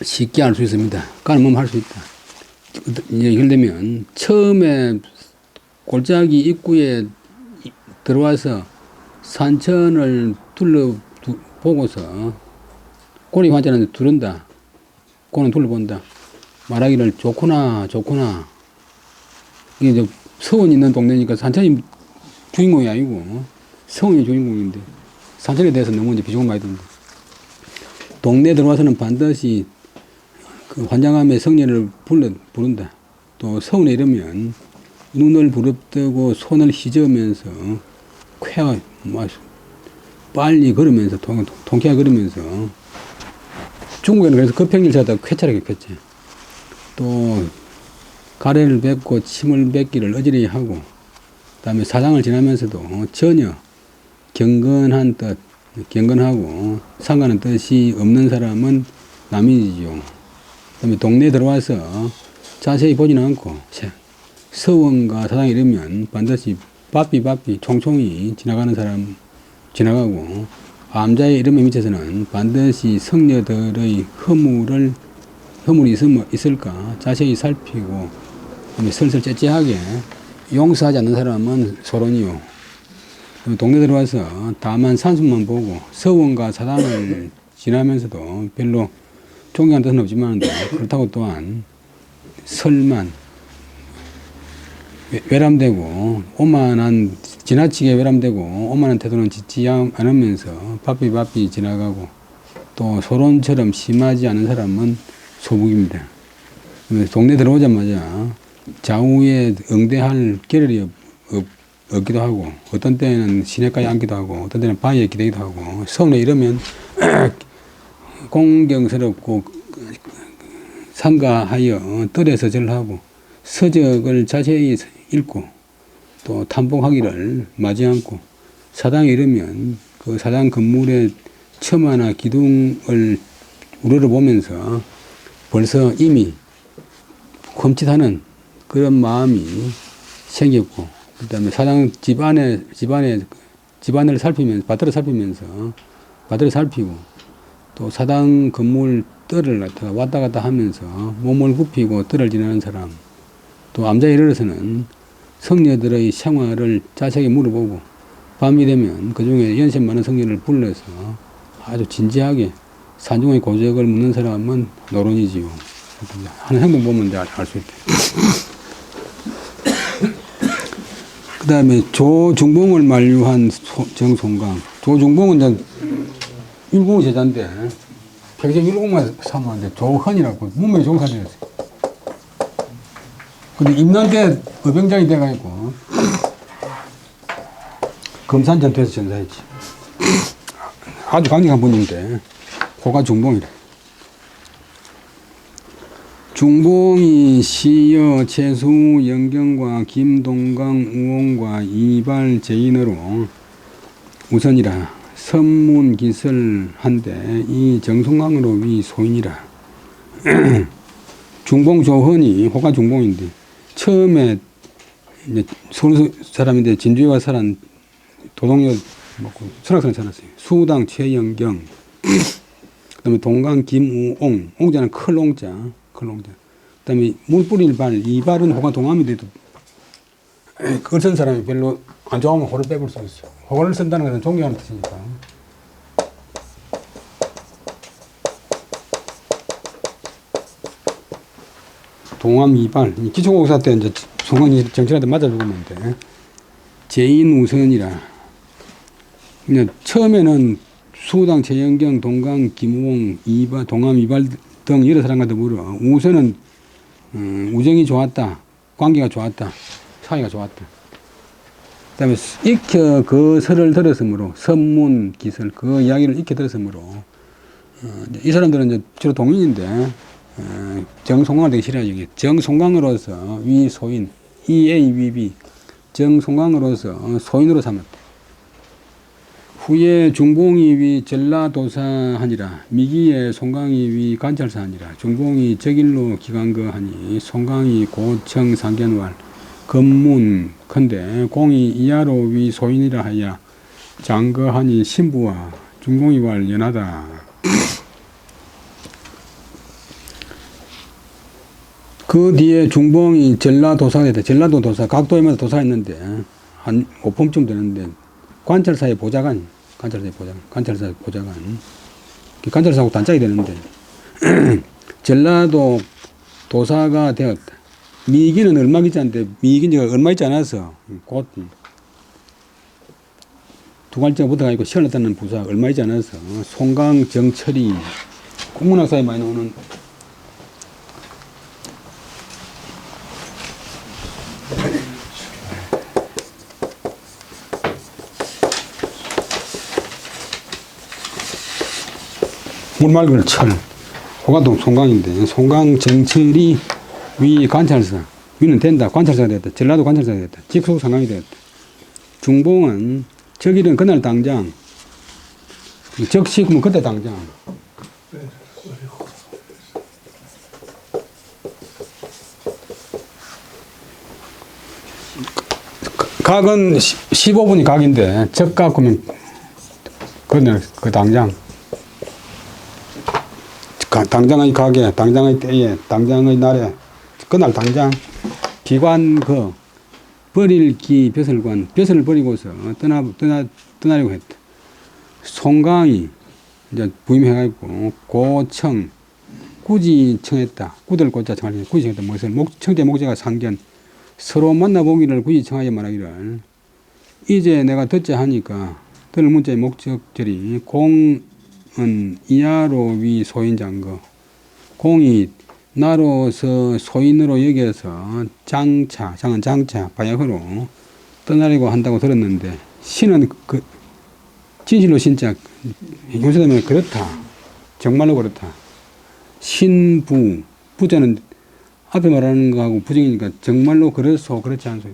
쉽게 알 수 있습니다. 깔면 할 수 있다. 예를 들면 처음에 골짜기 입구에 들어와서 산천을 둘러보고서 꼬리 환자는 두른다. 꼬는 둘러본다. 말하기를 좋구나. 이게 서원이 있는 동네니까 산천이 주인공이 아니고 서원이 주인공인데 산천에 대해서 너무 이제 비중을 많이 둔다. 동네에 들어와서는 반드시 그 환장암의 성녀를 부른다. 또 서원에 이르면 눈을 부릅뜨고 손을 휘저으면서 빨리 걸으면서 통쾌하게 걸으면서 중국에는 그래서 급행일차다 쾌차라게 쾌차. 또 가래를 뱉고 침을 뱉기를 어지러이 하고 그다음에 사장을 지나면서도 전혀 경건하고 상관은 뜻이 없는 사람은 남이지요. 그다음에 동네에 들어와서 자세히 보지는 않고 서원과 사장이 이르면 반드시 바삐 총총히 지나가는 사람 지나가고 암자의 이름에 미쳐서는 반드시 성녀들의 허물을 허물이 있을까 자세히 살피고 슬슬 째째하게 용서하지 않는 사람은 소론이요. 동네 들어와서 다만 산수만 보고 서원과 사단을 지나면서도 별로 존경하는 뜻은 없지만 그렇다고 또한 설만 외람되고 오만한 지나치게 외람되고 오만한 태도는 짓지 않으면서 바삐 지나가고 또 소론처럼 심하지 않은 사람은 소북입니다. 동네 들어오자마자 좌우에 응대할 겨를이 없기도 하고 어떤 때는 시내가에 앉기도 하고 어떤 때는 바위에 기대기도 하고 서울에 이러면 공경스럽고 삼가하여 뜰에서 절하고 서적을 자세히 읽고 또 탐복하기를 마지 않고 사당에 이르면 그 사당 건물의 처마나 기둥을 우러러보면서 벌써 이미 험칫하는 그런 마음이 생겼고 그 다음에 사당 집안을 살피면서 밭을 살피고 또 사당 건물 뜰을 왔다 갔다 하면서 몸을 굽히고 뜰을 지나는 사람 또 암자에 이르러서는 성녀들의 생활을 자세하게 물어보고 밤이 되면 그 중에 연세 많은 성녀를 불러서 아주 진지하게 산중의 고적을 묻는 사람은 노론이지요. 하는 행동 보면 이제 알 수 있다. 그 다음에 조중봉을 만류한 정송강. 조중봉은 이제 율곡 제자인데 평생 율곡만 사모하는데 조헌이라고 문명의 종사자였어요. 근데 임난 때 의병장이 돼가지고 금산전투에서 전사했지. 아주 강력한 분인데 호가 중봉이래. 중봉이 시여 최수 영경과 김동강 우홍과 이발 제인으로 우선이라 선문기설한데 이 정송강으로 위 소인이라. 중봉 조헌이 호가 중봉인데 처음에 이제 서울 사람인데 진주에 와서 살았 도동여 먹고 설악산에 살았어요. 수당 최영경 그다음에 동강 김우옹 옹자는 클옹자 그다음에 물 뿌릴 발 이발은 호가 동암이 돼도 그걸 쓴 사람이 별로 안 좋아하면 호를 빼볼 수 있어요. 호를 쓴다는 것은 존경하는 뜻이니까. 동암 이발 기초공사 때 이제 송강이 정치한테 맞아 죽었는데 제인 우선이라. 그냥 처음에는 수당 최영경 동강 김우홍 이발 동암 이발 등 여러 사람과 더불어 우선은 우정이 좋았다, 관계가 좋았다, 사이가 좋았다. 그다음에 익혀 그 설을 들었으므로 선문 기설 그 이야기를 익혀 들었으므로 이 사람들은 이제 주로 동인인데 정송강을 되게 싫어하죠. 정송강으로서 위 소인 EABB 정송강으로서 소인으로 삼았다. 후에 중봉이 위 전라도사하니라 미기에 송강이 위 관찰사하니라. 중봉이 적일로 기간거하니 송강이 고청 상견왈 건문 컨대 공이 이하로 위 소인이라 하여 장거하니 신부와 중봉이 왈 연하다. 그 뒤에 중봉이 전라도사가 됐다. 전라도 도사 각도에마다 도사가 있는데 한 5품쯤 되는데 관찰사의 보좌관 관찰사하고 단짝이 되는데 전라도 도사가 되었다. 미기는 얼마 있지 않는데 미기가 얼마 있지 않아서 곧 두 갈째가 붙어가지고 시원했다는 부사 얼마 있지 않아서 송강 정철이 국문학사에 많이 나오는 물맑은 철, 호가동 송강인데, 송강 정철이 위 관찰사, 위는 된다, 관찰사가 됐다, 전라도 관찰사가 됐다, 직속 상강이 됐다. 중봉은 적일은 그날 당장, 적식은 그때 당장. 각은 15분이 각인데, 적각 하면 그날 그 당장. 당장의 가게, 당장의 때에, 당장의 날에, 그날 당장 기관 버릴 기 벼슬관, 벼슬을 버리고서 떠나려고 했다. 송강이 이제 부임해가지고 고청, 굳이 청했다. 굳을 꽂자 청하니 굳이 청했다. 무엇을 청제 목재가 상견, 서로 만나보기를 굳이 청하여 말하기를 이제 내가 듣자 하니까 들 문자의 목적절이 공은 이하로 위 소인장거, 공이 나로서 소인으로 여겨서 장차, 장은 장차, 바야흐로 떠나려고 한다고 들었는데, 신은 진실로 진짜, 요새되면 그렇다. 정말로 그렇다. 신부, 부자는 앞에 말하는 거하고 부정이니까 정말로 그렇소, 그렇지 않소.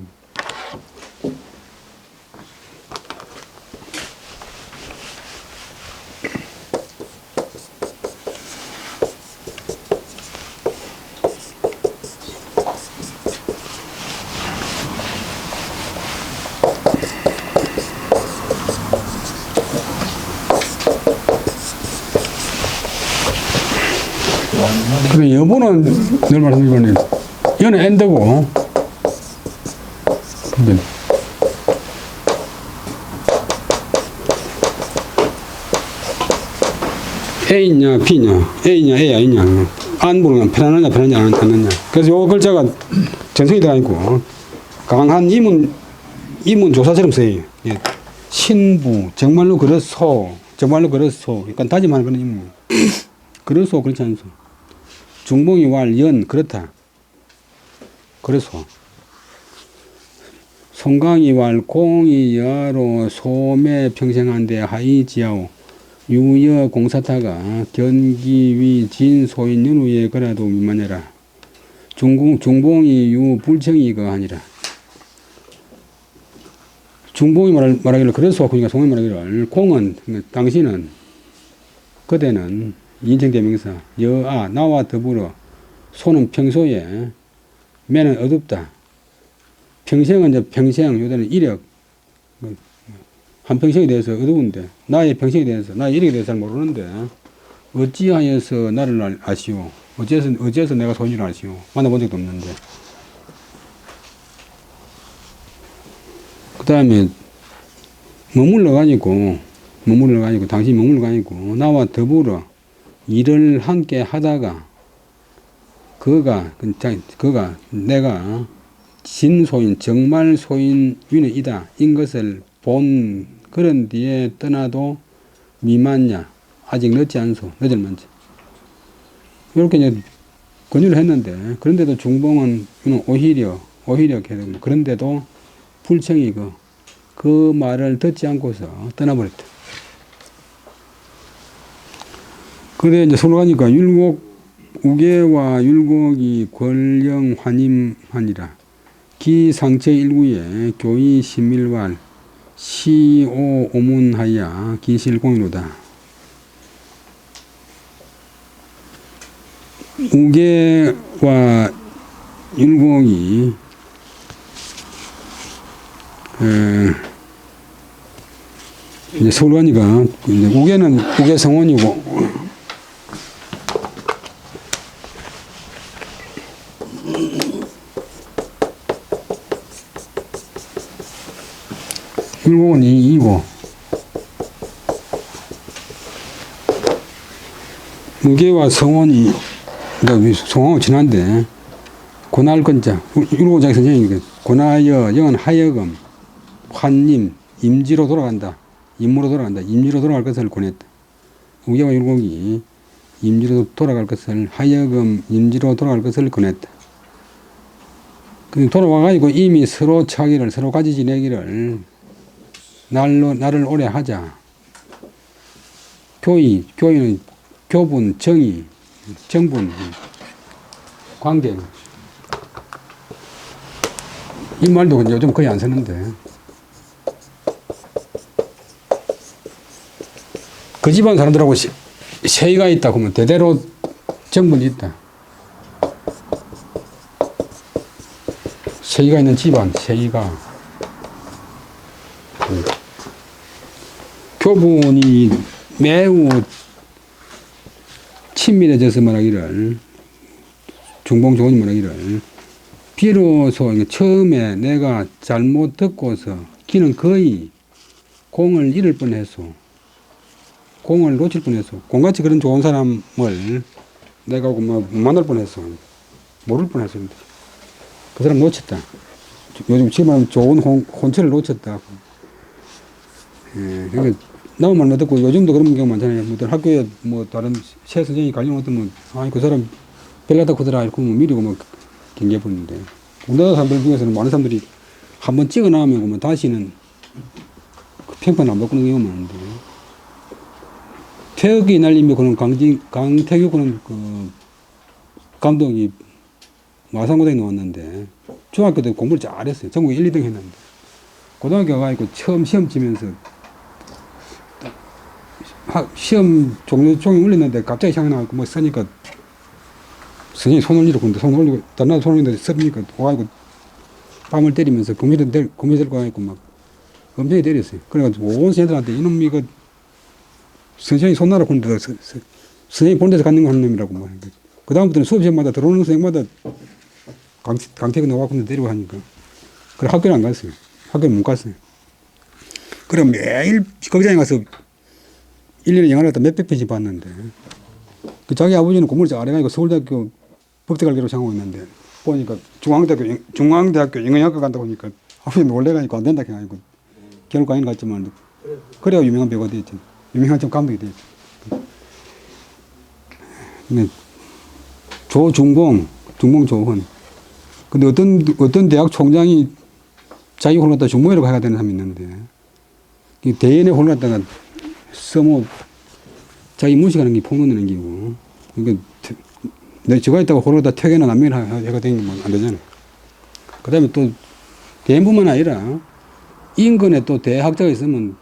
그래, 여보는 늘 말씀드리는 여는 엔드고, A냐, B냐, A냐, A 아니냐, 안 부르면 편안하냐, 편하지 않느냐. 그래서 요 글자가 전성이 들어가 있고, 강한 이문 조사처럼 써요. 예. 신부, 정말로 그렇소, 정말로 그렇소. 약간 다짐하는 그런 인물. 그렇소, 그렇지 않소. 중봉이 왈, 연, 그렇다. 그래서 송강이 왈, 공이 여로 소매 평생한데 하이지하오 유여 공사타가 견기위 진소인 연후에 그라도 미만해라. 중봉이 유 불청이가 아니라. 중봉이 말하기를 그래서 그러니까 송이 말하기를 공은 당신은 그대는 인칭대명사 여아 나와 더불어 소는 평소에 매는 어둡다. 평생은 이제 평생 요새는 이력 한평생에 대해서 어두운데 나의 평생에 대해서 나의 이력에 대해서 잘 모르는데 어찌하여서 나를 아시오. 어찌해서 내가 소인줄 아시오. 만나본 적도 없는데. 그 다음에 머물러 가지고 당신이 머물러 가지고 나와 더불어 일을 함께 하다가 그가 내가 진소인 정말 소인 위는이다 인 것을 본 그런 뒤에 떠나도 미만냐 아직 늦지 않소. 늦을 만지 이렇게 이제 권유를 했는데 그런데도 중봉은 오히려 그런데도 불청이 그 말을 듣지 않고서 떠나버렸다. 그래 이제 서로 가니까 우계와 율곡이 권령 환임하니라. 기상체 일구에 교의 신밀왈 시오 오문하야 기실공이로다. 우계와 율곡이 이제 서로 하니까 우계는 우계 성원이고 율곡은 이고 무게와 성원이 성원하고 지난데 고날건자 율곡자기 선생님이 고나여 영은 하여금 환임 임지로 돌아간다. 임무로 돌아간다. 임지로 돌아갈 것을 권했다. 우계와 율곡이 임지로 돌아갈 것을 하여금 임지로 돌아갈 것을 권했다. 돌아와가지고 이미 서로 차기를 서로 가지 지내기를 나를 오래 하자. 교의는 교분, 정의, 정분, 관계. 이 말도 요즘 거의 안 쓰는데. 그 집안 사람들하고 세의가 있다 그러면 대대로 정분이 있다. 세의가 있는 집안, 세의가. 교분이 매우 친밀해져서 말하기를 중봉 조언이 말하기를 비로소 처음에 내가 잘못 듣고서 기는 거의 공을 잃을 뻔해서 공을 놓칠 뻔해서 공같이 그런 좋은 사람을 내가 못 만날 뻔했어. 모를 뻔했어. 그 사람 놓쳤다. 요즘 지금 좋은 혼처를 놓쳤다. 예, 그러니까 나만 말 못 듣고 요즘도 그런 경우 많잖아요. 뭐 학교에 뭐 다른 새 선생님이 관련 어떤 그 사람 별나다 그더라 이렇게 미리고 뭐 경계해버리는데 우리나라 사람들 중에서는 많은 사람들이 한번 찍어 나오면 뭐 다시는 그 평판 안 바꾸는 경우가 많은데 퇴역이 날리며 그런 강태규 그런 그 감독이 마산고등에 나왔는데 중학교 때 공부를 잘했어요. 전국에 1, 2등 했는데 고등학교 가니까 처음 시험 치면서 시험 종이 울렸는데 갑자기 생각이 나고 뭐 쓰니까 선생님이 손 올리고 근데 손 올리고 다른 나라 손 올리는데 쓰니까 와가지고 밤을 때리면서 거미줄 들고 와가지고 막 엄청나게 때렸어요. 그래가지고 온 선생님들한테 이놈 이거 선생님이 손나라 보는데도 선생님이 보는 데서 갖는 거 하는 놈이라고 막. 그 다음부터는 수업 시간마다 들어오는 선생님마다 강태가 나와서 데리고 하니까. 그래 학교를 안 갔어요. 학교를 못 갔어요. 그래 매일 극장에 가서 1년에 영화를 갖다 몇백 편씩 봤는데 그 자기 아버지는 공부를 잘해가지고 서울대학교 법대갈기로 생각하고 있는데 보니까 중앙대학교 영어학과 간다고 하니까 아버지 놀래가지고 안 된다 해가지고 결국 가긴 갔지만 그래야 유명한 배우가 되었죠. 유명한 좀 감독이 되었죠. 근데 중봉 조헌. 근데 어떤 대학 총장이 자기 홀을 갖다 중봉이라고 해야 되는 사람이 있는데 대인의 홀을 갖다가 써모 자기 무식하는 게 폭로내는 기고 그러니까 저가 있다가 홀을 갖다 퇴계나 남명이나 해가 되면 안 되잖아요. 그 다음에 또 대인뿐만 아니라 인근에 또 대학자가 있으면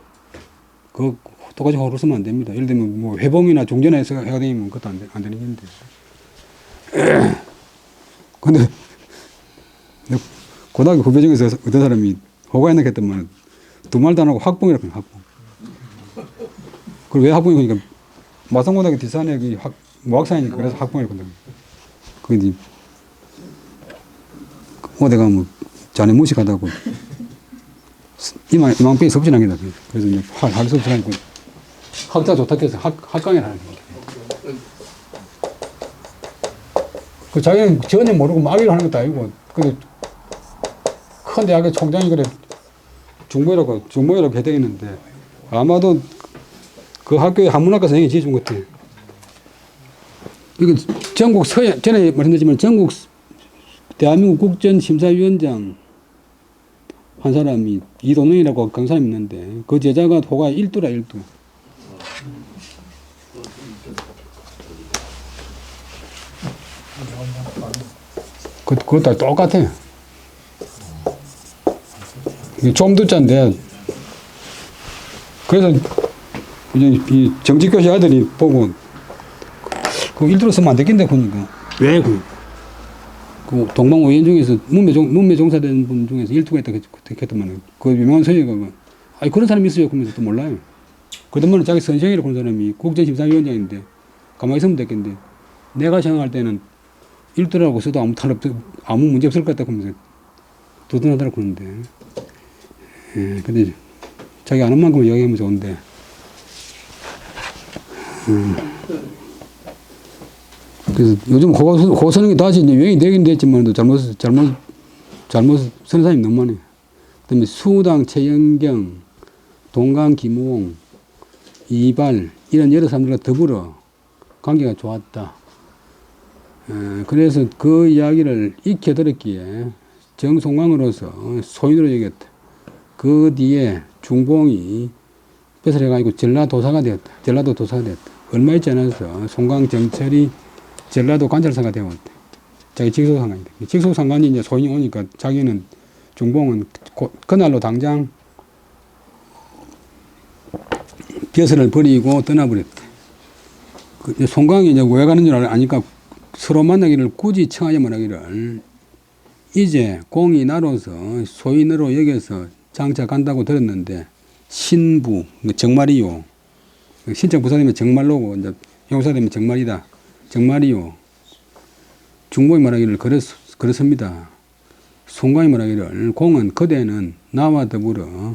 그 똑같이 홀을 쓰면 안 됩니다. 예를 들면 뭐 회봉이나 종전에서 해가 되면 그것도 안 되는 건데. 근데 고등학교 후배 중에서 어떤 사람이 호가였나 했더만 두 말도 안 하고 학봉이라고 해요. 학봉. 그리고 왜 학봉이 그러니까 마산고등학교 뒷산에 모학산이니까 그래서 학봉이라고 한다. 그게 어디 가면 자네 무식하다고 이만큼이 섭진하겠다. 그래서 이제 할 수 없으니까 학자 좋다 해서 학강이라 하는 거예요. 그 자기는 전혀 모르고 마귀를 하는 것도 아니고 그 큰 대학의 총장이 그래 중모라고 해야 되겠는데 아마도 그 학교에 한문학과 선생님이 지어준 것 같아요. 이거 전국 전에 말씀드렸지만 전국 대한민국 국전심사위원장 한 사람이 이동영이라고 그런 사람이 있는데 그 제자가 호가 1두라 1두. 그것도 똑같아요. 좀 듣자인데 그래서 이제 이 정직교시 아들이 보고 그 일두로 쓰면 안 되겠는데 보니까 왜 그 동방오인 중에서 문매 종사된 분 중에서 일두가 있다 했더만 그 유명한 선생님이 아니 그런 사람이 있어요 그러면서 또 몰라요. 그러면 자기 선생이라고 그런 사람이 국정심사위원장인데 가만히 있으면 됐겠는데 내가 생각할 때는 일두라고 써도 아무 문제 없을 것 같다 그러면서 도전하더라고 그러는데 예, 근데 자기 아는 만큼 이야기하면 좋은데 그래서 요즘 고선행이 다시 이제 유행이 되긴 됐지만 잘못 쓰는 사람이 너무 많아요. 그다음에 수당 최영경, 동강 김호웅, 이발 이런 여러 사람들과 더불어 관계가 좋았다. 그래서 그 이야기를 익혀들었기에 정송광으로서 소인으로 여겼다. 그 뒤에 중봉이 뺏어가지고 전라도사가 되었다. 전라도 도사가 되었다. 얼마 있지 않아서 송광정철이 전라도 관찰사가 되었다. 자기 직속상관이다. 직속상관이 이제 소인이 오니까 자기는 중봉은 그날로 당장 벼슬을 버리고 떠나버렸다. 송광이 이제 왜 가는 줄 아니까 서로 만나기를 굳이 청하지 말하기를 이제 공이 나로서 소인으로 여겨서 장착한다고 들었는데 신부 정말이요. 신청 부사되면 정말로고 이제 형사되면 정말이다. 정말이요. 중국이 말하기를 그렇습니다. 송광이 말하기를 공은 그대는 나와 더불어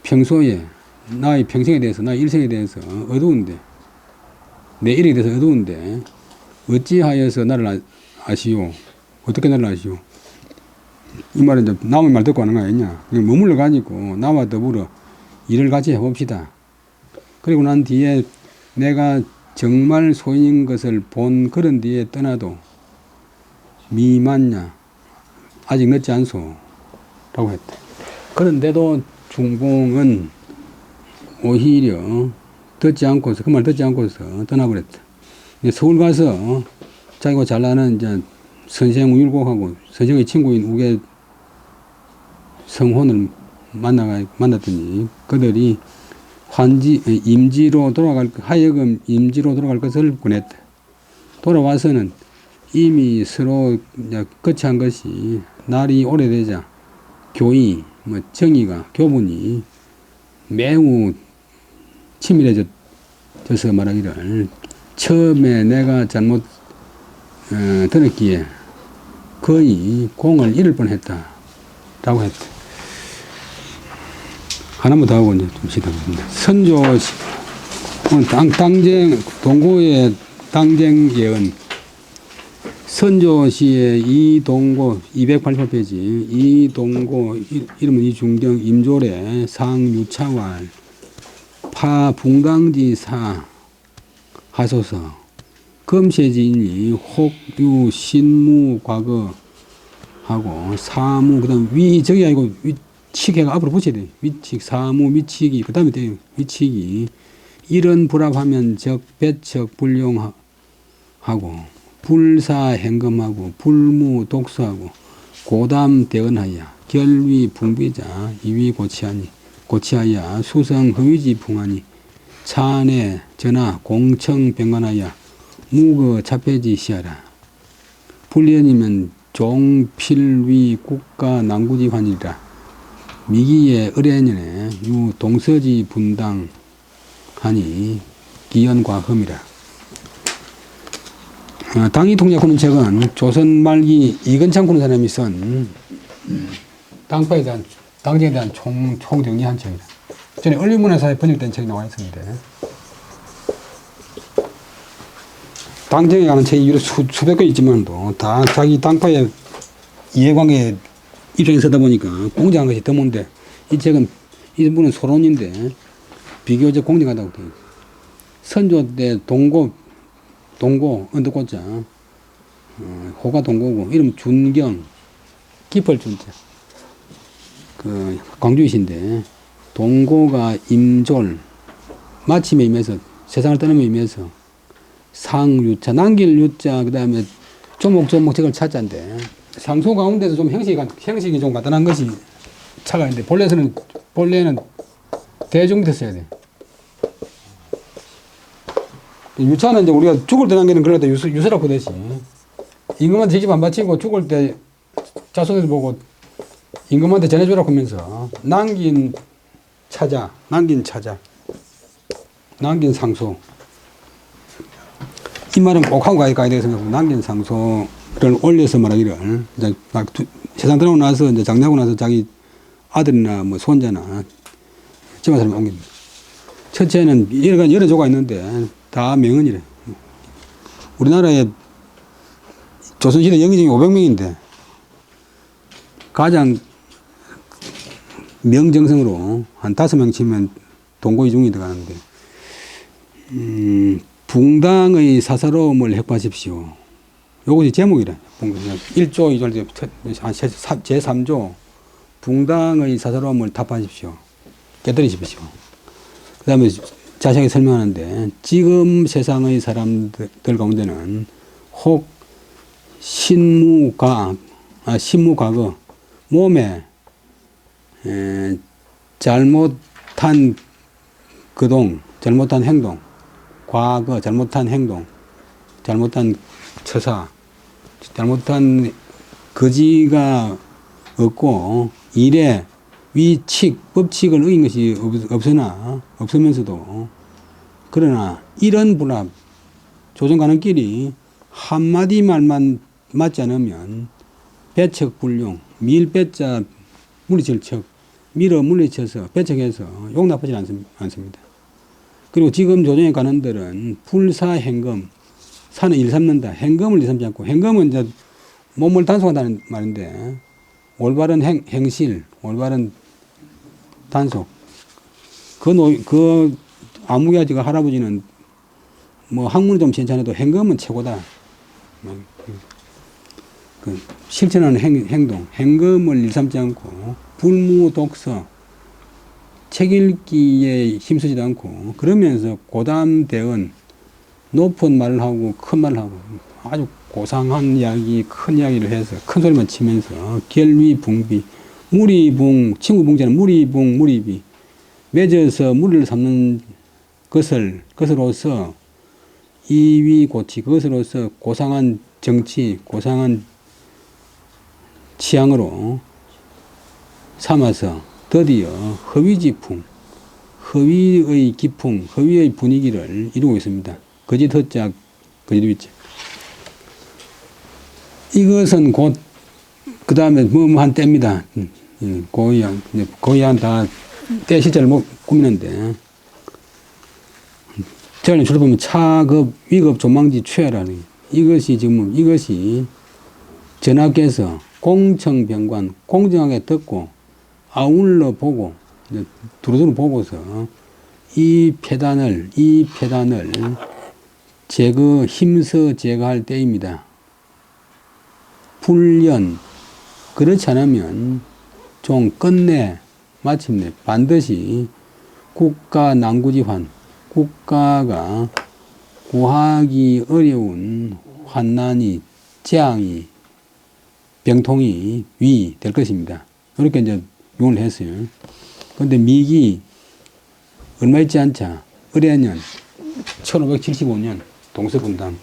평소에 나의 평생에 대해서 나의 일생에 대해서 어두운데 내 일에 대해서 어두운데 어찌하여서 나를 아시오? 어떻게 나를 아시오? 이 말은 이제 남의 말 듣고 하는 거 아니냐? 그냥 머물러 가지고 나와 더불어 일을 같이 해봅시다. 그리고 난 뒤에 내가 정말 소인인 것을 본 그런 뒤에 떠나도 미맞냐? 아직 늦지 않소? 라고 했다. 그런데도 중공은 오히려 듣지 않고서, 그 말 듣지 않고서 떠나버렸다. 서울 가서 자기가 잘 아는 이제 선생 우율곡하고 선생의 친구인 우계 성혼을 만났더니 그들이 임지로 하여금 임지로 돌아갈 것을 권했다. 돌아와서는 이미 서로 끝이 한 것이 날이 오래되자 교분이 매우 치밀해져서 말하기를 처음에 내가 잘못 들었기에 거의 공을 잃을 뻔했다 라고 했다. 하나만 더 하고 이제 좀 시작합니다. 선조 당쟁 동고의 당쟁 예언 선조시의 이동고 288페이지 이동고 이름은 이중경 임조래 상유차왈 파붕당지사 하소서 금세지인이 혹유 신무 과거하고 사무 그다음 위적이 아니고 위치해가 앞으로 붙여야 돼. 위치 사무 위치기 그다음에 돼요. 위치기 이런 불합하면 적배척 불용하고 불사행금하고 불무 독서하고 고담 대언하여 결위 풍비자 이위 고치하여 수성 허위지 풍하니 차내 전하 공청 병관하여 무거 자폐지 시하라. 불리언이면 종필위 국가 난구지 환이라. 미기의 의례년에 유 동서지 분당하니 기연과 흠이라. 당이 통역하는 책은 조선 말기 이건창 ku는 사람이 쓴 당파에 대한 당정에 대한 총정리한 책이다. 전에 언론문화사에 번역된 책이 나와 있었는데 당정에 관한 책이 수백 개 있지만도 다 자기 당파의 이해관계 입장에 서다 보니까 공정한 것이 드문데 이 책은 이분은 소론인데 비교적 공정하다고 되어 있어요. 선조 때 동고 언덕고자 호가 동고고 이름 준경 기펄 준자 그 광주이신데 동고가 임졸 마침에 임해서 세상을 떠남에 임해서 상유차 남길 유자 그 다음에 조목조목책을 찾자인데 상소 가운데서 좀 형식이 좀 간단한 것이 차가 있는데 본래는 대중부터 써야 돼. 유차는 이제 우리가 죽을 때 남기는 그래도 유서라고 되지. 임금한테 직접 안 바치고 죽을 때 자손들 보고 임금한테 전해주라고 하면서 남긴 상소. 이 말은 꼭 하고 가야 되겠습니다. 남긴 상소를 올려서 말하기를 이제 세상 들어오고 나서 이제 장례하고 나서 자기 아들이나 뭐 손자나 집안 사람이 옮깁니다. 첫째는 여러 조가 있는데 다 명언이래. 우리나라에 조선시대 영의정이 500명인데 가장 명정성으로 한 5명 치면 동고이중이 들어가는데 붕당의 사사로움을 핵파십시오. 요것이 제목이래. 1조 2조 제3조 붕당의 사사로움을 답하십시오. 깨뜨리십시오. 그 다음에 자세하게 설명하는데 지금 세상의 사람들 가운데는 혹 신무과거 몸에 잘못한 잘못한 행동 과거 잘못한 행동 잘못한 처사 잘못한 거지가 없고 일에 위칙 법칙을 어긴 것이 없으면서도 그러나 이런 불합 조정 가는 길이 한마디 말만 맞지 않으면 배척 불용, 밀배자 물리질척, 밀어 물리쳐서 배척해서 용납하지 않습니다. 그리고 지금 조정에 가는 데는 불사행금, 산을 일삼는다. 행금을 일삼지 않고, 행금은 이제 몸을 단속한다는 말인데, 올바른 행실, 올바른 단속. 그 아무개지가 할아버지는 뭐 학문은 좀 괜찮아도 행금은 최고다. 그 실천하는 행동, 행금을 일삼지 않고 불무독서, 책 읽기에 힘쓰지도 않고 그러면서 고담대언, 높은 말을 하고 큰 말을 하고 아주 고상한 이야기, 큰 이야기를 해서 큰 소리만 치면서 결위붕비, 무리붕, 친구붕자는 무리붕, 무리비, 맺어서 무리를 삼는 것으로서 이위고치, 그것으로서 고상한 정치, 고상한 취향으로 삼아서 드디어 허위지풍, 허위의 기풍, 허위의 분위기를 이루고 있습니다. 거짓 헛작, 거짓 위짝. 이것은 곧 그 다음에 뭐한 때입니다. 고이한 다 때 시절을 꾸미는데 제가 주로 보면 차급, 위급, 조망지, 최하라는 이것이 전하께서 공청병관, 공정하게 듣고 아울러 보고 두루두루 보고서 이 폐단을 힘써 제거할 때입니다. 불연, 그렇지 않으면 좀 끝내 마침내 반드시 국가 난구지환, 국가가 구하기 어려운 환난이, 재앙이, 병통이 될 것입니다. 이렇게 이제 용을 했어요. 그런데 미기 얼마 있지 않자 을해년 1575년 동서분당.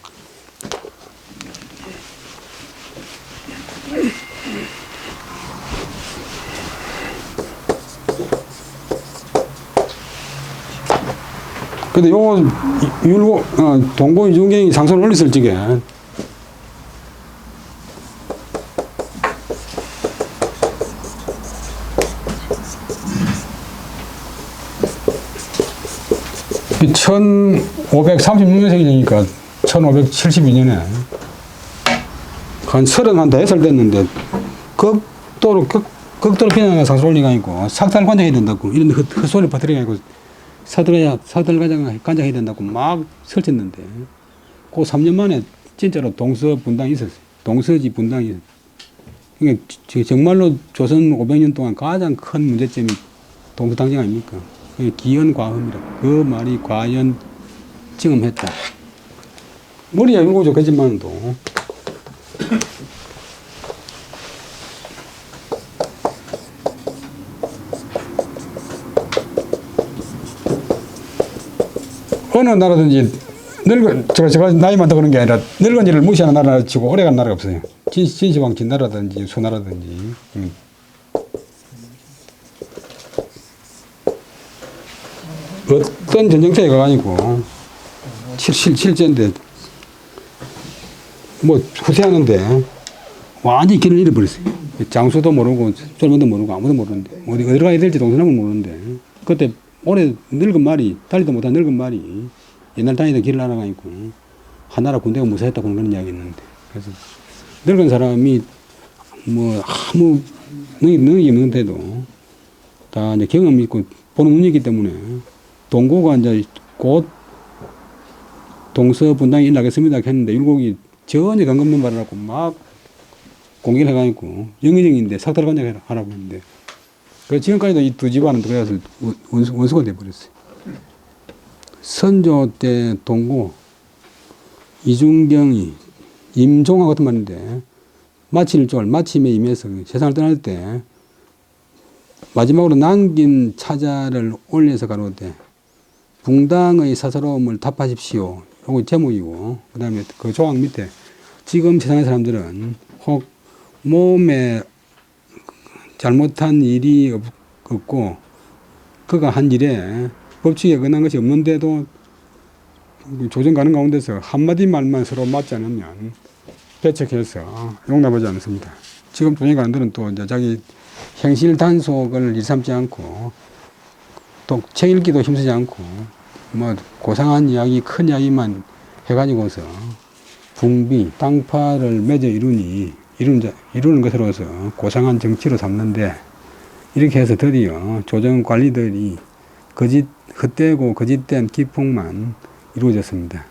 근데 요거 동고 이중경이 상소를 올렸을 적에 이 1536년생이니까 1572년에 한 35살 됐는데 극도로 비난하는 상소를 올리가 있고 삭달 관장해야 된다고 이런 헛소리를 퍼뜨리가 있고 사들 관장해야 된다고 막 설쳤는데 그 3년 만에 진짜로 동서 분당이 있었어요. 동서지 분당이 있었어요. 그러니까 정말로 조선 500년 동안 가장 큰 문제점이 동서당쟁 아닙니까? 기연과음이라. 그 말이 과연 증음했다. 머리야 이거 좋겠지만도 어느 나라든지 제가 나이 많다 그런 게 아니라 늙은이를 무시하는 나라를 치고 오래간 나라가 없어요. 진시황진 나라든지 수나라든지. 어떤 전쟁터가 아니고 실제인데 뭐 후퇴하는데 완전히 길을 잃어버렸어요. 장수도 모르고 졸면도 모르고 아무도 모르는데 어디로 가야 될지 동서남을 모르는데 그때 오래 늙은 말이 달리도 못한 늙은 말이 옛날 다니던 길을 알아가 있고 하나라 군대가 무사했다고 그런 이야기 있는데 그래서 늙은 사람이 뭐 아무 능력이 없는데도 다 이제 경험 있고 보는 눈이 있기 때문에 동고가 이제 곧 동서 분당이 일나겠습니다 했는데 율곡이 전혀 감금는 말을 하고 막 공격을 해가지고 영의정인데 삭달 관장하라고 했는데 그 지금까지도 이 두 집안은 그래서 원수가 돼버렸어요. 선조 때 동고 이중경이 임종하 같은 말인데 마침일절 마침에 임해서 세상을 떠날 때 마지막으로 남긴 차자를 올려서 가로되 붕당의 사사로움을 답하십시오. 요거 제목이고 그 다음에 그 조항 밑에 지금 세상의 사람들은 혹 몸에 잘못한 일이 없고 그가 한 일에 법칙에 어긋난 것이 없는데도 조정 가는 가운데서 한마디 말만 서로 맞지 않으면 배척해서 용납하지 않습니다. 지금 조정관들은 또 이제 자기 행실 단속을 일삼지 않고 또 책 읽기도 힘쓰지 않고 뭐 고상한 이야기, 큰 이야기만 해가지고서 붕비, 땅파를 맺어 이루는 것으로서 고상한 정치로 삼는데 이렇게 해서 드디어 조정 관리들이 헛되고 거짓된 기풍만 이루어졌습니다.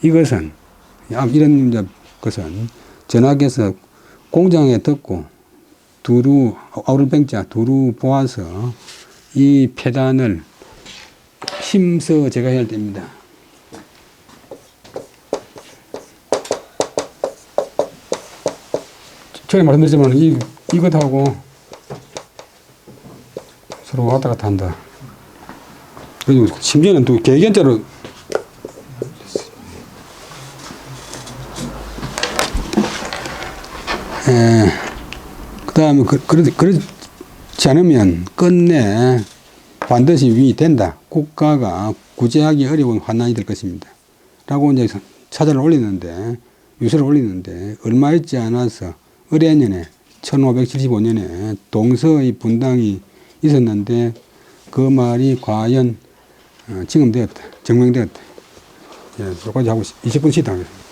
이것은 이런 것은 전하께서 공장에 듣고 두루 아우를뱅자 두루 보아서 이 폐단을 힘써 제거해야 할 때입니다. 전에 말씀드렸지만 이것하고 서로 왔다 갔다 한다. 그리고 심지어는 또 개견자로 그 다음에 그렇지 않으면 끝내 반드시 위된다. 국가가 구제하기 어려운 환난이 될 것입니다. 라고 이제 사전을 올리는데, 유서를 올리는데, 얼마 있지 않아서 을해년에 1575년에 동서의 분당이 있었는데 그 말이 과연 증명되었다. 예, 여기까지 하고 20분 쉬다 하겠습니다.